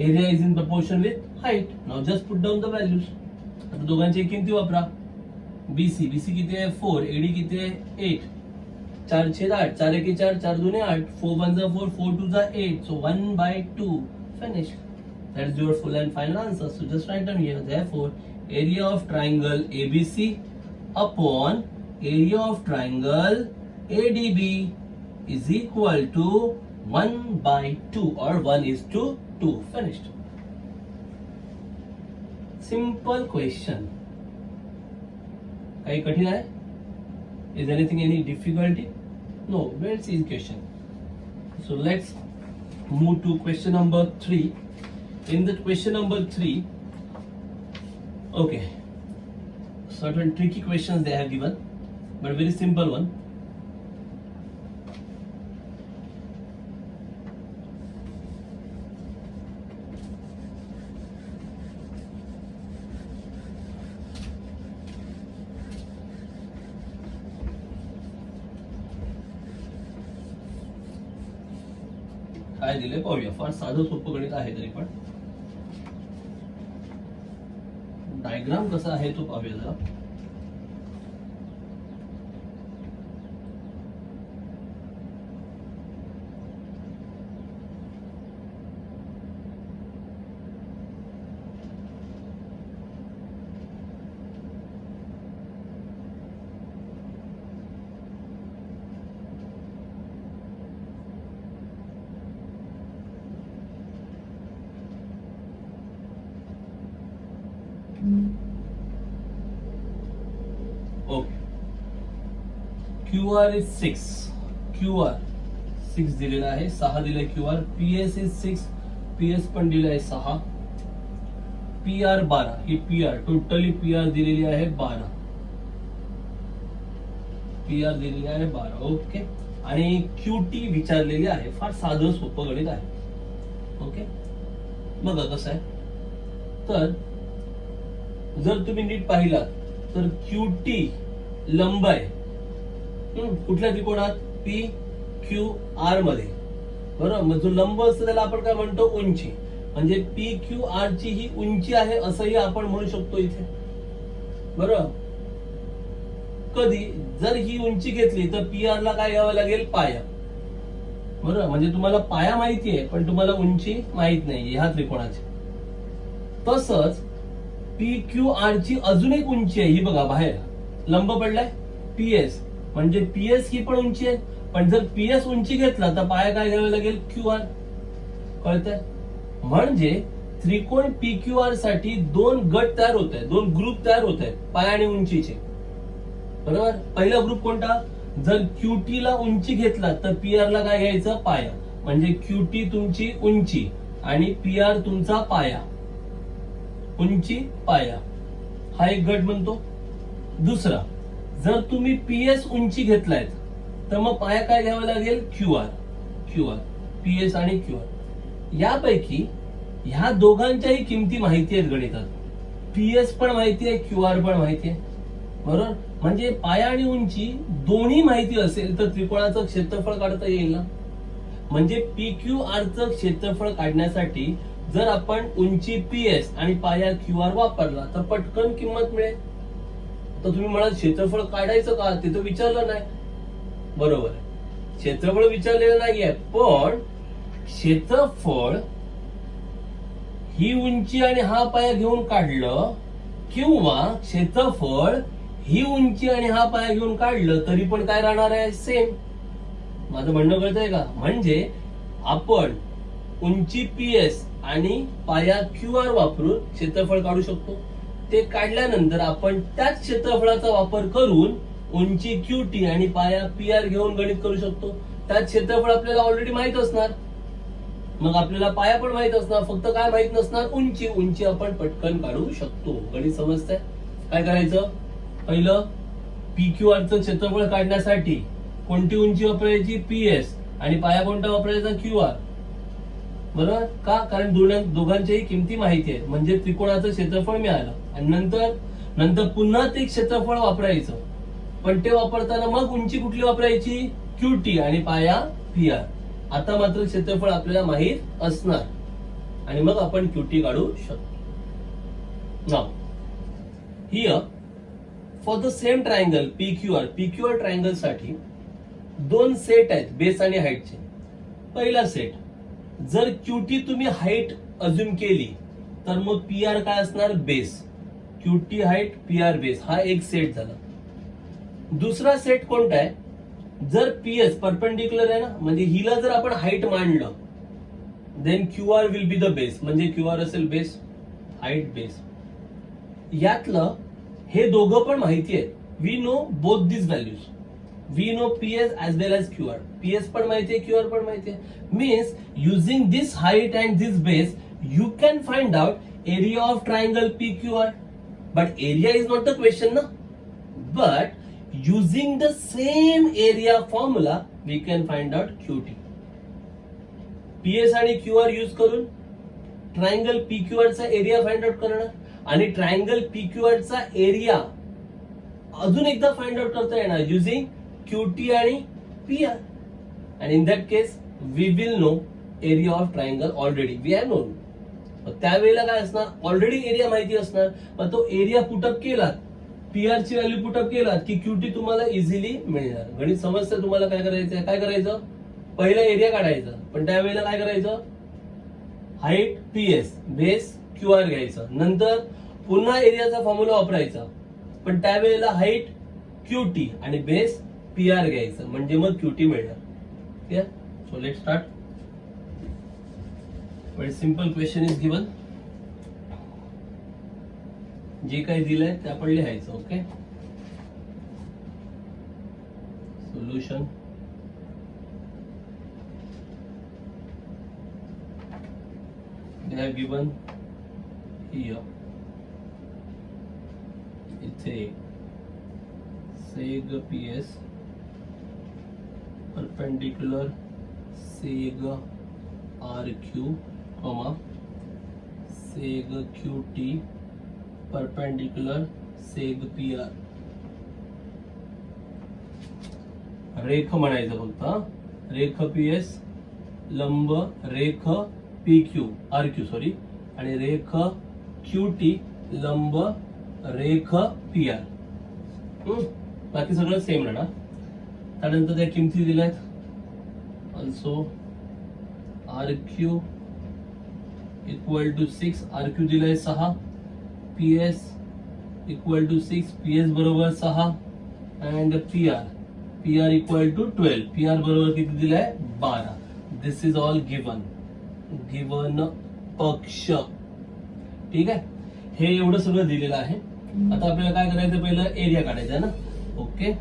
area is in proportion with height. Now just put down the values. आता दोघांची किमती वापरा. BC किती आहे 4, AD किती आहे 8. 4 छेद 8, 4 एके 4, 4 दुने 8, 4 1 जा 4, 4 2 जा 8. So 1/2 finished. That is your full and final answer. So just write down here. Therefore, area of triangle ABC upon area of triangle ADB is equal to 1/2 or 1:2. Finished. Simple question. काही कठीण आहे? Is anything any difficulty? No, very easy question. So let's move to question number 3. In the question number 3, Okay, certain tricky questions they have given, but very simple one. काय दिले पाहूया. फार साधं सोपं गणित आहे, तरी पण डायग्राम कसा आहे तो पाहूया जरा. ओके, QR इज 6, QR 6 दिलेला आहे, 6 दिले QR. PS इज 6, PS पण दिले आहे 6. PR 12, ही PR टोटली PR दिलेली आहे 12, PR दिलेली आहे 12. ओके, आणि QT विचारलेली आहे. फार साधं सोपं गणित आहे. ओके, बघा कसं आहे. तर जर तुम्ही नीट पाहिलात तर QT लंब आहे कुठल्या त्रिकोणात? PQR मध्ये, बरोबर. मग जो लंब असतो त्याला आपण काय म्हणतो? उंची. म्हणजे PQR ची ही उंची आहे असंही आपण म्हणू शकतो इथे, बरोबर. कधी जर ही उंची घेतली तर PR ला काय घ्यावं लागेल? पाया, बरोबर. म्हणजे तुम्हाला पाया माहिती आहे पण तुम्हाला उंची माहित नाही ह्या त्रिकोणाची. तसंच PQR ची अजून एक उंची आहे, ही बघा बाहेर लंब पडलाय PS, म्हणजे PS ही पण उंची आहे. पण जर PS उंची घेतला तर पाया काय घ्यावा लागेल? QR. कळतंय? म्हणजे त्रिकोण PQR साठी दोन गट तयार होत आहेत, दोन ग्रुप तयार होत आहेत पाया आणि उंचीचे, बरोबर. पहिला ग्रुप कोणता? जर QT ला उंची घेतला तर PR ला काय घ्यायचं? पाया. म्हणजे QT तुमची उंची आणि PR तुमचा पाया, उंची पाया, हा एक गट बनतो. दुसरा, जर तुम्ही PS उंची घेतलाय तर मग पाया काय घ्यावा लागेल? QR. PS आणि QR यापैकी ह्या दोघांच्याही किमती माहिती आहेत गणितात. PS पण माहिती आहे, QR पण माहिती आहे, बरोबर. म्हणजे पाया आणि उंची दोन्ही माहिती असेल तर त्रिकोणाचं क्षेत्रफळ काढता येईल ना. म्हणजे PQR चं क्षेत्रफळ काढण्यासाठी जर आपण उंची PS आणि पाया QR वापरला तर पटकन किंमत मिळेल. तर तुम्ही म्हणाल क्षेत्रफळ काढायचं का? ते तर विचारलं नाही, बरोबर आहे. क्षेत्रफळ विचारलेलं नाहीये, पण क्षेत्रफळ ही उंची आणि हा पाया घेऊन काढलं किंवा क्षेत्रफळ ही उंची आणि हा पाया घेऊन काढलं तरी पण काय राहणार आहे? सेम. माझं म्हणणं कळतंय का? म्हणजे आपण उंची PS आणि पाया QR वापरून क्षेत्रफळ काढू शकतो. ते काढल्यानंतर आपण त्याच क्षेत्रफळाचा वापर करून उंची QT आणि पाया PR घेऊन गणित करू शकतो. त्यात क्षेत्रफळ आपल्याला ऑलरेडी माहित असणार, मग आपल्याला पाया पण माहित असणार, फक्त काय माहित नसणार? उंची. उंची आपण पटकन काढू शकतो. गणित समजतंय? काय करायचं? पहिलं PQR चं क्षेत्रफळ काढण्यासाठी कोणती उंची वापरायची? PS. आणि पाया कोणता वापरायचा? QR. बरोबर का? कारण दोघांच्याही किमती माहिती आहेत, म्हणजे त्रिकोणाचं क्षेत्रफळ मिळालं. आणि नंतर पुन्हा ते क्षेत्रफळ वापरायचं, पण ते वापरताना मग उंची कुठली वापरायची? QT आणि पाया PR. आता मात्र क्षेत्रफळ आपल्याला माहित असणार आणि मग आपण QT काढू शकतो. Now here for the same triangle PQR triangle साठी दोन सेट आहेत, बेस आणि हाईटचे. पहिला सेट, जर QT तुम्ही हाईट अज्युम केली तर मग PR काय असणार? Base. QT height, PR base, हा एक सेट झाला. दुसरा सेट कोणता आहे? जर PS परपेंडिक्युलर आहे ना, म्हणजे हिला जर आपण हाईट मांडलं then QR will be the base, म्हणजे QR असेल बेस, हाईट बेस. यातलं हे दोघं पण माहिती आहे. We know both this values. We know PS as well as QR. PS पण माहिती आहे, QR पण माहिती आहे. Means using this height and this base you can find out area of triangle PQR. But area is not the question, na? But using the same area formula, we can find out QT. PS आणि QR use करून triangle PQR चा area find out करणार आणि triangle PQR चा area अजून एकदा find out करता येणार युजिंग QT आणि PR. And in that case, we will know area of triangle already. We have known. त्यावेळेला काय असणार, ऑलरेडी एरिया माहिती असणार. मग तो एरिया पुटअप केला, PR ची व्हॅल्यू पुटअप केला की QT तुम्हाला इझिली मिळणार. गणित समस्या तुम्हाला काय करायचं, काय करायचं, पहिला एरिया काढायचा, पण त्यावेळेला काय करायचं, हाईट PS बेस QR घ्यायचं, नंतर पुन्हा एरियाचा फॉर्म्युला वापरायचा, पण त्यावेळेला हाईट QT आणि बेस PR घ्यायचं, म्हणजे मग QT मिळणार. Clear? So let start. Very simple question is given. जे काही दिलंय ते आपण लिहायचं. Okay, solution. They have given here इथे seg PS perpendicular seg RQ, seg QT perpendicular seg PR. रेख म्हणायचं फक्त, रेख PS लंब रेख PQ RQ सॉरी आणि रेख QT लंब रेख PR. बाकी सगळं सेम राहणार. त्यानंतर त्या किमती दिल्यात. Also RQ equal to 6, RQ दिलाय 6, PS इक्वल टू 6, PS बरोबर 6 and PR equal to 12, PR बरोबर किती दिलाय 12. दिस इज ऑल गिवन पक्ष. ठीक आहे, हे एवढं सगळं दिलेलं आहे. आता आपल्याला काय करायचं, पहिलं एरिया काढायचा आहे ना. Okay,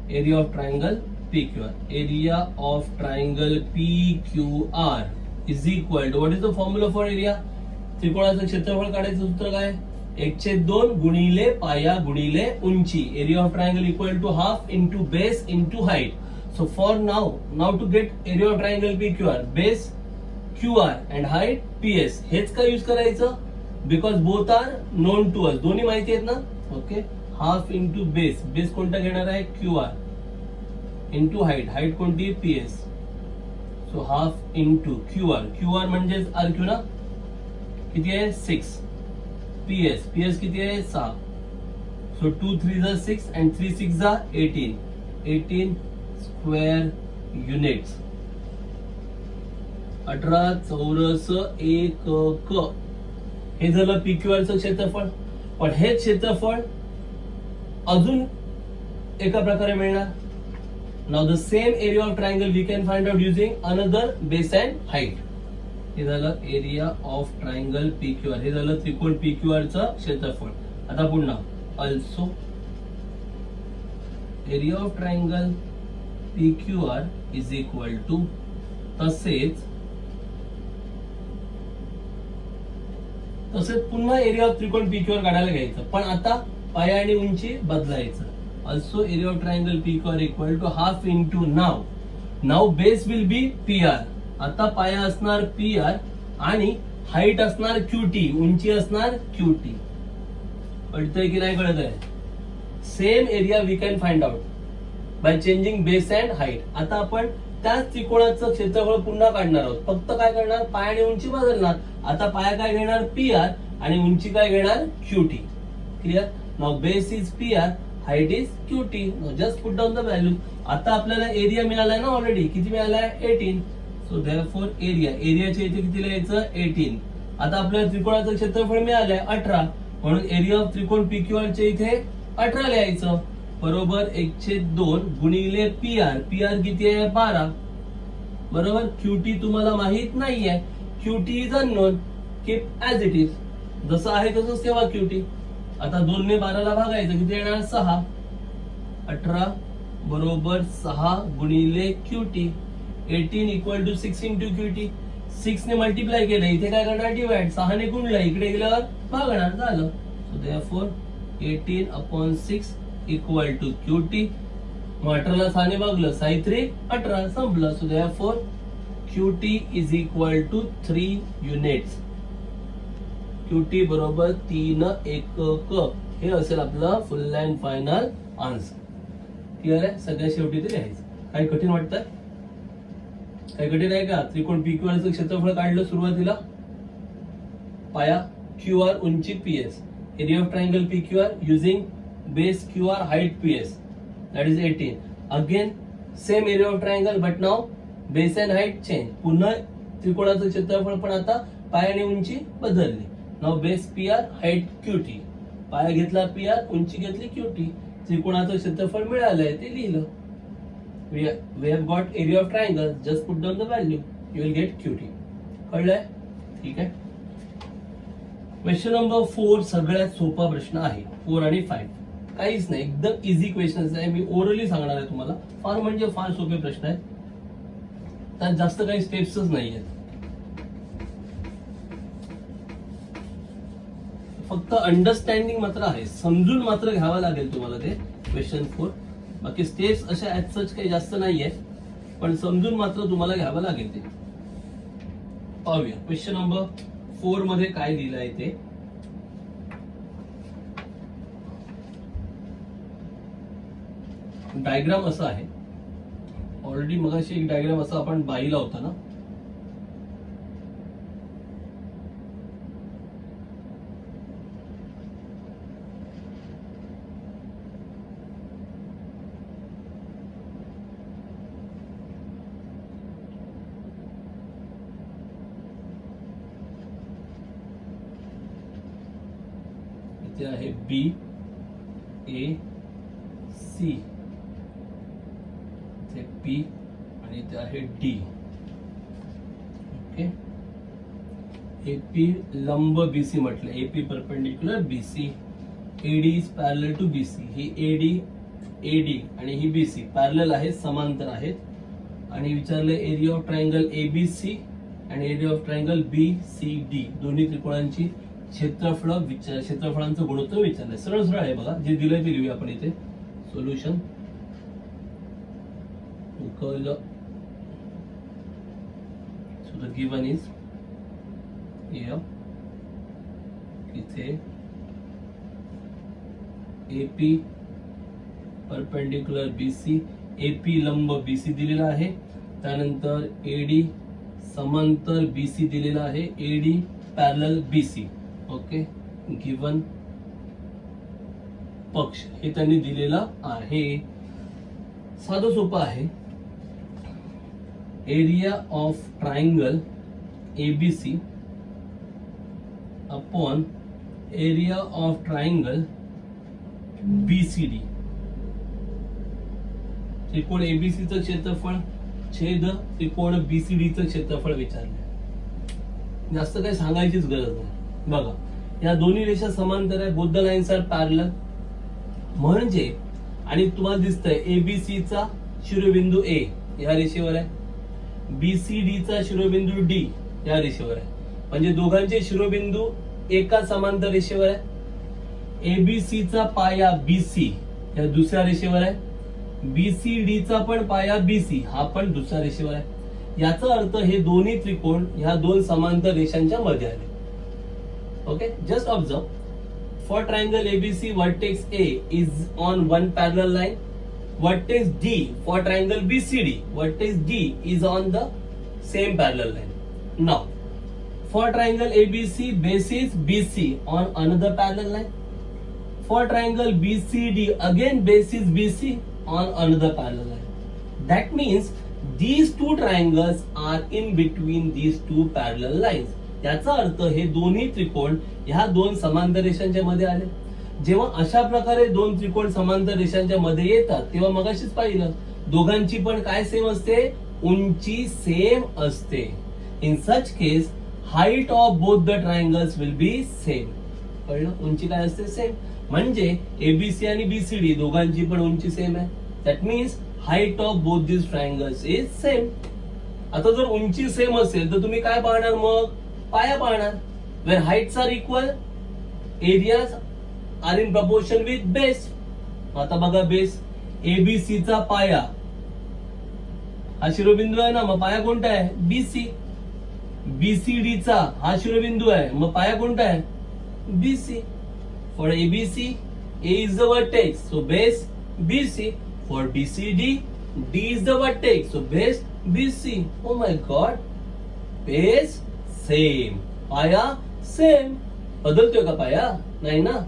area of triangle PQR. Area of triangle PQR is equal to, what is the formula for area. त्रिकोणाचं क्षेत्रफळ काढायचं सूत्र काय, 1/2 गुणिले पाया गुणिले उंची. Area of triangle equal to half into base into height. So for now to get area of triangle PQR, base QR and height PS, हेच का यूज करायचं, because both are known to us, दोन्ही माहिती आहेत ना. Okay, half into base, base कोणता घेणार आहे QR, इंटू हाईट कोणती PS. So half into QR म्हणजे RQ ना, किती आहे 6, PS किती आहे 6. सो 2 3 जा 6 and 3 6 जा 18 स्क्वेअर युनिट्स. 18 चौरस एकक. हे झालं PQR चं क्षेत्रफळ. पण हे क्षेत्रफळ अजून एका प्रकारे मिळणार. Now the same area of triangle we can find out using another base and height. हे झालं एरिया ऑफ ट्रायंगल PQR. हे झालं त्रिकोण PQR चं क्षेत्रफळ. आता पुन्हा also area of triangle PQR is equal to, तसेच पुन्हा एरिया ऑफ त्रिकोण PQR काढायला घ्यायचं, पण आता पाया आणि उंची बदलायचं. Also area of triangle PQR equal to half into now base will be PR. आता पाया असणार PR आणि हाईट असणार QT, उंची असणार QT. कळतंय की नाही कळत आहे. Same area we can find out by changing base and height. आता आपण त्याच त्रिकोणाचं क्षेत्रफळ पुन्हा काढणार आहोत. फक्त काय करणार, पाया आणि उंची बदलणार. आता पाया काय घेणार PR आणि उंची काय घेणार QT. Clear. Now base is PR, height is QT. Just put down the value. आता आपल्याला एरिया मिळालाय ना ऑलरेडी. किती मिळालाय 18. सो देअरफॉर एरियाच्या इथे किती लिहायचं 18. आता आपल्याला त्रिकोणाचं क्षेत्रफळ मिळालंय 18, म्हणून एरिया ऑफ त्रिकोण PQR च्या इथे 18 लिहायचं. बरोबर 1/2 गुणिले PR किती आहे 12. बरोबर. QT तुम्हाला माहित नाहीये, QT is unknown. Keep as it is, जसं आहे तसंच ठेवा QT. आता 2 ने 12ला भागायचं, किती येणार 6. 18 बरोबर 6 गुणिले QT. 18 equal to 6 into QT. 6 ने मल्टिप्लाय केलं, इथे काय करणार डिवाइड. 6 ने गुणलं, इकडे गेल्यावर भागणार. झालं. So therefore 18/6 equal to QT. मग 18ला 6 भागलं, 6 3 18 संपलं. So therefore QT is equal to 3 units. QT बरोबर 3 एकक. हे असेल आपलं full and final answer. Clear आहे? सगळ्या शेवटी ते लिहायचं. काही कठीण वाटतं? काही कठीण आहे का? त्रिकोण PQR चं क्षेत्रफळ काढलं सुरुवातीला. पाया QR, उंची PS. Area of triangle PQR using base QR, height PS. That is 18. Again, same area of triangle, but now base and height change. पुन्हा त्रिकोणाचं क्षेत्रफळ पण आता पाया आणि उंची बदलली. Now base PR, height QT. पाया घेतला PR, उंची घेतली QT. त्रिकोणाचं क्षेत्रफळ मिळालंय ते लिहिलं. We have got area of triangle. Just put down the value. You will get QT. कळलंय? ठीक आहे. क्वेश्चन नंबर 4 सगळ्यात सोपा प्रश्न आहे. 4 आणि 5 काहीच नाही, एकदम इझी क्वेश्चन आहे. मी ओरली सांगणार आहे तुम्हाला. फार म्हणजे फार सोपे प्रश्न आहेत. त्यात जास्त काही स्टेप्सच नाही आहेत. फक्त अंडरस्टँडिंग मात्र आहे, समजून मात्र घ्यावं लागेल तुम्हाला ते क्वेश्चन 4. बाकी स्टेप्स अशा ऍज सच काही जास्त नाहीये, पण समजून मात्र तुम्हाला घ्यावं लागेल ते. पाहूया क्वेश्चन नंबर 4 मध्ये काय दिलं आहे ते. डायग्राम असा आहे. ऑलरेडी मगाशी एक डायग्राम असा आपण पाहिला होता ना. इथे आहे B A C, इथे P आणि इथे आहे D. ओके. AP लंब BC म्हटलं. AP perpendicular BC. AD is parallel to BC. ही AD आणि ही BC पॅरलल आहेत, समांतर आहेत. आणि विचारले एरिया ऑफ ट्रायंगल ABC आणि एरिया ऑफ ट्रायंगल BCD. दोन्ही त्रिकोणांची क्षेत्रफळांचं गुणोत्तर विचारलंय. सरळ सरळ आहे बघा. जे दिलंय ते लिहूया आपण इथे. Solution so the given is here. इथे AP परपेंडिक्युलर BC, AP लंब BC दिलेला आहे. त्यानंतर AD समांतर BC दिलेला आहे. AD parallel BC. Okay. Given पक्ष हे त्यांनी दिलेला आहे. साधं सोपं आहे. Area of triangle ABC upon area of triangle BCD. त्रिकोण ABC चं क्षेत्रफळ छेद त्रिकोण BCD चं क्षेत्रफळ विचारले. जास्त काही सांगायचीच गरज नाही. बघा, या दोन्ही रेषा समांतर आहे. Both the lines are parallel. म्हणजे आणि तुम्हाला दिसतंय ABC चा शिरोबिंदू A या रेषेवर आहे, BCD चा शिरोबिंदू D या रेषेवर आहे. म्हणजे दोघांचे शिरोबिंदू एका समांतर रेषेवर आहे. ABC चा पाया BC या दुसऱ्या रेषेवर आहे. BCD चा पण पाया BC हा पण दुसऱ्या रेषेवर आहे. याचा अर्थ हे दोन्ही त्रिकोण ह्या दोन समांतर रेषांच्या मध्ये आले. Okay. Just observe. For triangle ABC, vertex A is on one parallel line. Vertex D for triangle BCD, vertex D is on the same parallel line. Now, for triangle ABC, base is BC on another parallel line. For triangle BCD, again base is BC on another parallel line. That means these two triangles are in between these two parallel lines. याचा अर्थ हे दोन्ही त्रिकोण ह्या दोन समांतर रेषांच्या मध्ये आले. जेव्हा अशा प्रकारे दोन त्रिकोण समांतर रेषांच्या मध्ये येतात तेव्हा मगाशीच पाहिलं दोघांची पण काय सेम असते, उंची सेम असते. In such case height of both the triangles will be same. कळलं? उंची काय असते, सेम. म्हणजे एबीसी आणि बीसीडी दोघांची पण उंची सेम आहे. That means height of both this triangles is same. आता जर उंची सेम असेल तर तुम्ही काय पाहणार, मग पाया पाहणार. Where heights are equal, areas are in proportion with base. आता बघा बेस एबीसी चा पाया हा शिरोबिंदू आहे ना, मग पाया कोणता आहे बीसी. बीसीडी चा हा शिरोबिंदू आहे, मग पाया कोणता आहे BC. For ABC A is the vertex, so base BC. For BCD, D is the vertex, so base BC. Oh my God, base same, पाया सेम. बदलतोय का पाया? नाही ना.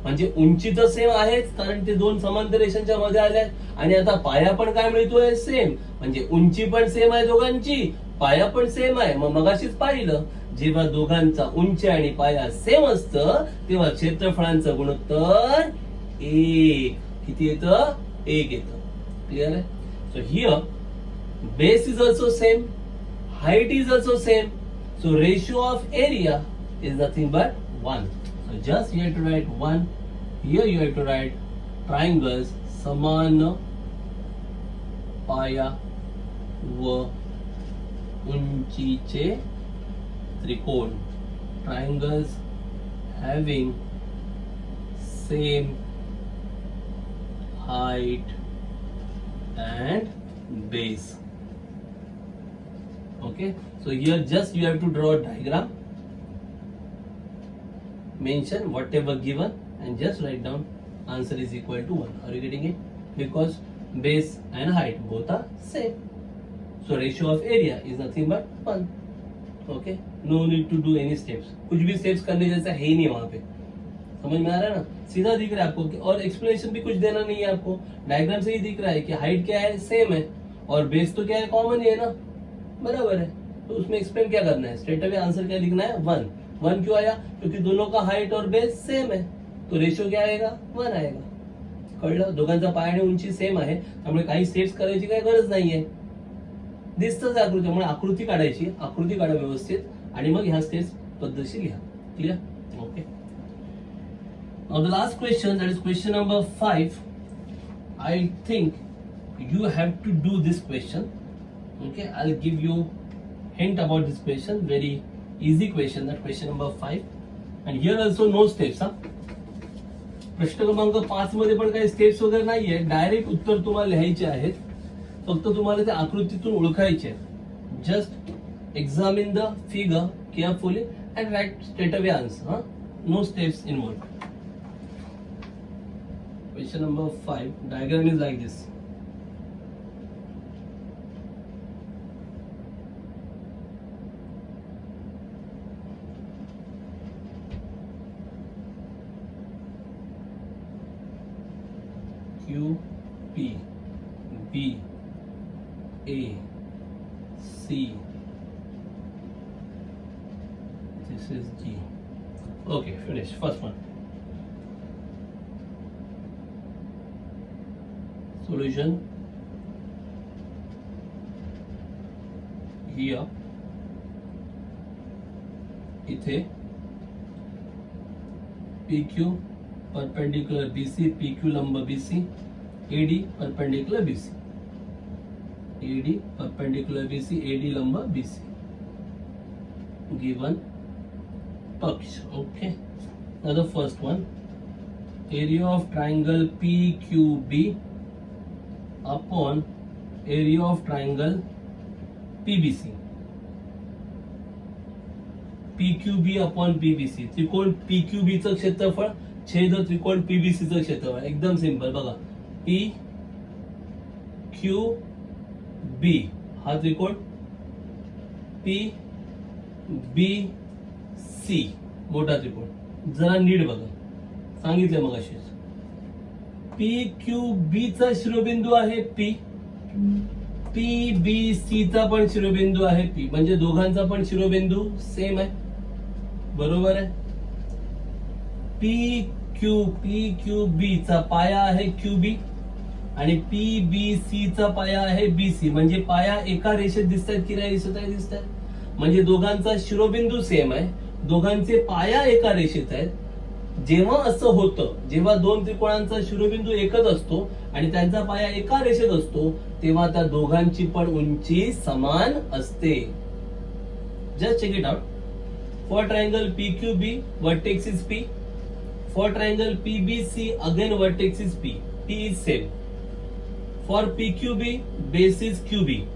म्हणजे उंची तर सेम आहेच, कारण ते दोन समांतर रेषांच्या मध्ये आल्या. आणि आता पाया पण काय मिळतोय सेम, म्हणजे उंची पण सेम आहे दोघांची, पाया पण सेम आहे. मग मगाशीच पाहिलं, जेव्हा दोघांचा उंची आणि पाया सेम असतं तेव्हा क्षेत्रफळांचं गुणोत्तर एक. किती येतं? एक येतं. क्लिअर आहे? So here base is also same, height is also same, so ratio of area is nothing but 1. So just you have to write 1. Here you have to write triangles समान पाया व उंचीचे त्रिकोण. Triangles having same height and base. Okay, so here just you have to draw a diagram, mention whatever given and just write down answer is equal to 1. Are you getting it? Because base and height both are same, so ratio of area is nothing but 1. Okay, no need to do any steps. कुछ भी steps करने जैसा है ही नहीं वहां पे. समझ में आ रहा है ना? सीधा दिख रहा है आपको, और एक्सप्लेनेशन भी कुछ देना नहीं है आपको. डायग्राम से ही दिख रहा है कि हाइट क्या है सेम है, और बेस तो क्या है कॉमन ही है ना, बराबर है. तो उसमें एक्सप्लेन क्या करना है, स्ट्रेट अवे आंसर क्या लिखना है 1. 1 क्यों आया? क्योंकि दोनों का हाइट और बेस सेम है, तो रेशियो क्या आएगा 1 आएगा. कळलं? दोघांचा पाय आणि उंची सेम आहे, त्यामुळे काही स्टेप्स करायची काही गरज नाहीये. दिसतच आकृती, त्यामुळे आकृती काढायची, आकृती काढा व्यवस्थित, आणि मग ह्या स्टेप्स पद्धतशीर लिहा. Clear? Okay. Now the last question, that is question number 5. I think you have to do this question. Okay, I'll give you hint about this question. Very easy question, that question number 5. And here also no steps. प्रश्न क्रमांक 5 मध्ये पण काही steps वगैरे नाहीये, direct उत्तर तुम्हाला लिहायचे आहेत. फक्त तुम्हाला त्या आकृतीतून ओळखायचे. Just examine the figure carefully and write straight away answer. No steps involve. Question number 5. Diagram is like this. Q, P, B, A, C. This is G. Okay, finish. First one. Solution here, इथे PQ perpendicular BC, PQ लंब BC, AD perpendicular BC, AD perpendicular BC, AD लंब BC, given पक्ष. Okay, now the first one, area of triangle PQB upon area of triangle PBC. PQB upon PBC. त्रिकोण PQB चं क्षेत्रफळ छेद त्रिकोण PBC चं क्षेत्रफळ. एकदम सिंपल. बघा, PQB हा त्रिकोण, PBC मोठा त्रिकोण. जरा नीट बघा, सांगितलं मग अशीच. PQB चा शिरोबिंदू आहे P, PBC चा पण शिरोबिंदू आहे P, म्हणजे दोघांचा पण शिरोबिंदू सेम आहे. बरोबर आहे. PQB चा पाया आहे QB आणि PBC चा पाया आहे BC, म्हणजे पाया एका रेषेत दिसतात की नाही दिसत आहे? दिसतात. म्हणजे दोघांचा शिरोबिंदू सेम आहे, दोघांचे पाया एका रेषेत आहेत. जेव्हा असं होतं, जेव्हा दोन त्रिकोणांचा शिरोबिंदू एकच असतो आणि त्यांचा पाया एका रेषेत असतो, तेव्हा त्या दोघांची पण उंची समान असते. Just check it out. For triangle PQB, vertex is P. For triangle PBC, again vertex is P. P is same. For PQB, base is QB.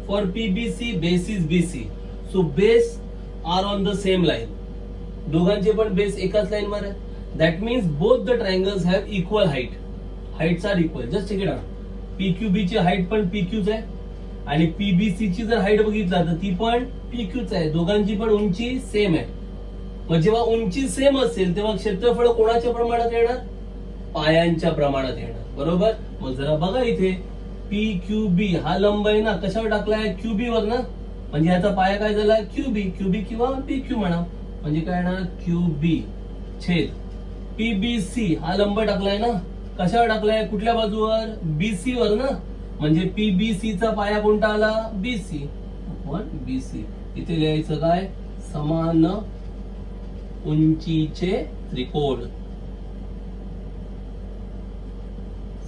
For PBC, base is BC. So base are on the same line. दोघांचे पण base एकाच line वर आहे. That means both the triangles have equal height. Heights are equal. Just check it out. PQB ची height पण PQच आहे आणि PBC ची जर हाईट बघितला तर ती पण PQच आहे. दोघांची पण उंची सेम आहे. मग जेव्हा उंची सेम असेल तेव्हा क्षेत्रफळ कोणाच्या प्रमाणात येणार? पायांच्या प्रमाणात येणार. बरोबर. मग जरा बघा इथे PQB हा लंब आहे ना, कशावर टाकलाय? QB वर ना. म्हणजे याचा पाया काय झाला? QB किंवा PQ म्हणा. म्हणजे काय येणार? QB छेद PBC हा लंब टाकलाय ना, कशावर टाकलाय? कुठल्या बाजूवर? BC वर ना. म्हणजे PBC चा पाया कोणता आला? BC upon BC. इथे लिहायचं काय? समान उंचीचे त्रिकोण.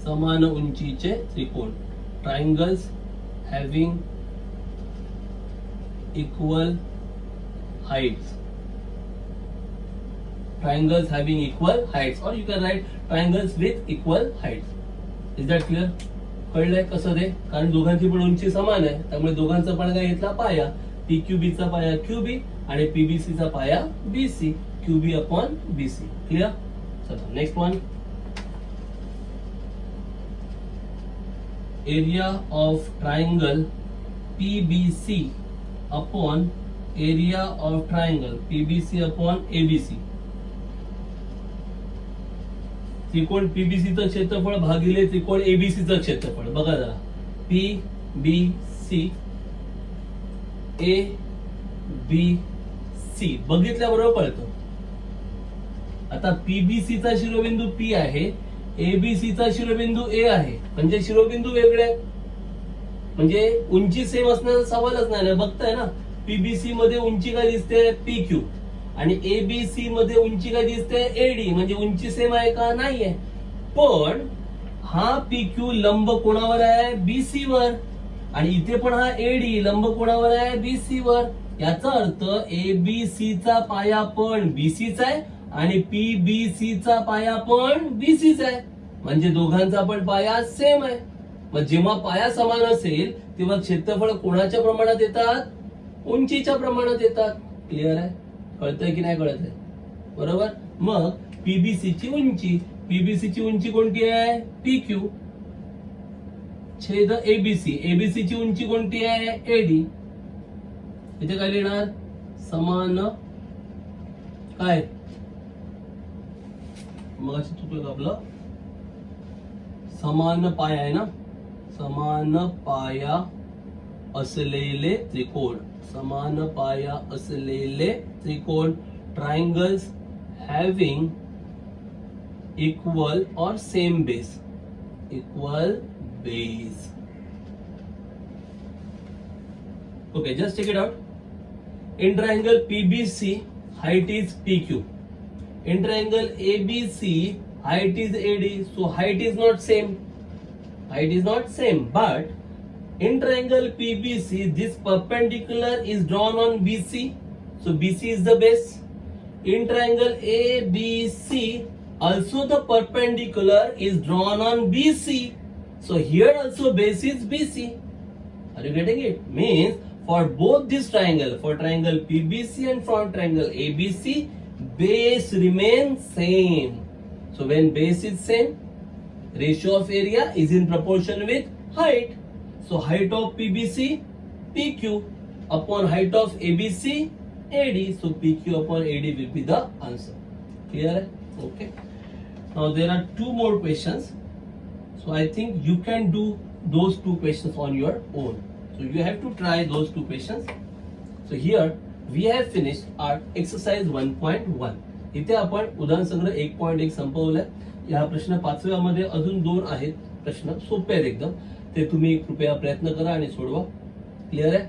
समान उंचीचे त्रिकोण. Triangles having equal Heights. Triangles having equal heights, or you can write triangles with equal heights. Is that clear? कळलंय कसं ते? कारण दोघांची पण उंची समान आहे, त्यामुळे दोघांचा पण काय घेतला? पाया. PQB चा पाया QB आणि PBC चा पाया BC. QB upon BC. Clear? चला next one. Area of triangle PBC upon area of triangle PBC upon ABC. त्रिकोण PBC चं क्षेत्रफळ भागिले त्रिकोण ABC चं क्षेत्रफळ. बघा जरा PBC ABC बघितल्याबरोबर कळतं. आता PBC चा शिरोबिंदू P आहे, ABC चा शिरोबिंदू A आहे, म्हणजे शिरोबिंदू वेगळे आहेत. म्हणजे उंची सेम असण्याचा सवालच नाही ना. बघताय ना PBC मध्ये उंची काय दिसते? PQ आणि ABC मध्ये उंची काय दिसते? AD. म्हणजे उंची सेम आहे का? नाहीये. पण हा PQ लंब कोणावर आहे? BC वर. आणि इथे पण हा AD लंब कोणावर आहे? BC वर. याचा अर्थ ABC चा पाया पण BC चा आहे आणि PBC चा पाया पण BC चा आहे. म्हणजे दोघांचा पण पाया सेम आहे. मग जेव्हा पाया समान असेल तेव्हा क्षेत्रफळ कोणाच्या प्रमाणात येतात? उंचीच्या प्रमाणात येतात. क्लिअर आहे? कळतंय की नाही कळत आहे? बरोबर. मग PBC ची उंची, PBC ची उंची कोणती आहे? PQ छेद ABC. ABC ची उंची कोणती आहे? AD. इथे काय लिहिणार? समान काय? मग अशी चुकलं आपलं. समान पाया आहे ना. समान पाया असलेले त्रिकोण. समान पाया असलेले त्रिकोण. ट्रायंगल्स हॅव्हिंग इक्वल और same base. Equal base. Okay, just check it out. In triangle PBC, height is PQ. In triangle ABC, height is AD. So height is not same. Height is not same. But in triangle PBC, this perpendicular is drawn on BC. So BC is the base. In triangle ABC, also the perpendicular is drawn on BC. So here also base is BC. Are you getting it? Means for both this triangle, for triangle PBC and for triangle ABC, base remains same. So when base is same, ratio of area is in proportion with height. So height of PBC PQ upon height of ABC AD. So PQ upon AD will be the answer. Clear? Okay. Now there are two more questions. So I think you can do those two questions on your own. So you have to try those two questions. So here we have finished our exercise 1.1. इथे आपण उदाहरण संग्रह 1.1 संपवलाय. या प्रश्न 5व्या मध्ये अजून 2 आहेत प्रश्न, सोपे आहेत एकदम. ते तुम्ही कृपया प्रयत्न करा आणि सोडवा. क्लिअर आहे?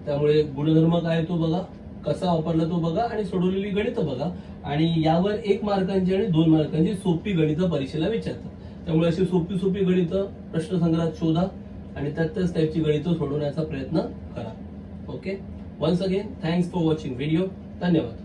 त्यामुळे गुणधर्म काय तो बघा, कसा वापरला तो बघा आणि सोडवलेली गणित बघा. आणि यावर 1 मार्कांची आणि 2 मार्कांची सोपी गणितं परीक्षेला विचारतात. त्यामुळे अशी सोपी गणितं प्रश्नसंग्रहात शोधा आणि त्याच टाईपची गणितं सोडवण्याचा प्रयत्न करा. Okay, once again thanks for watching video. धन्यवाद.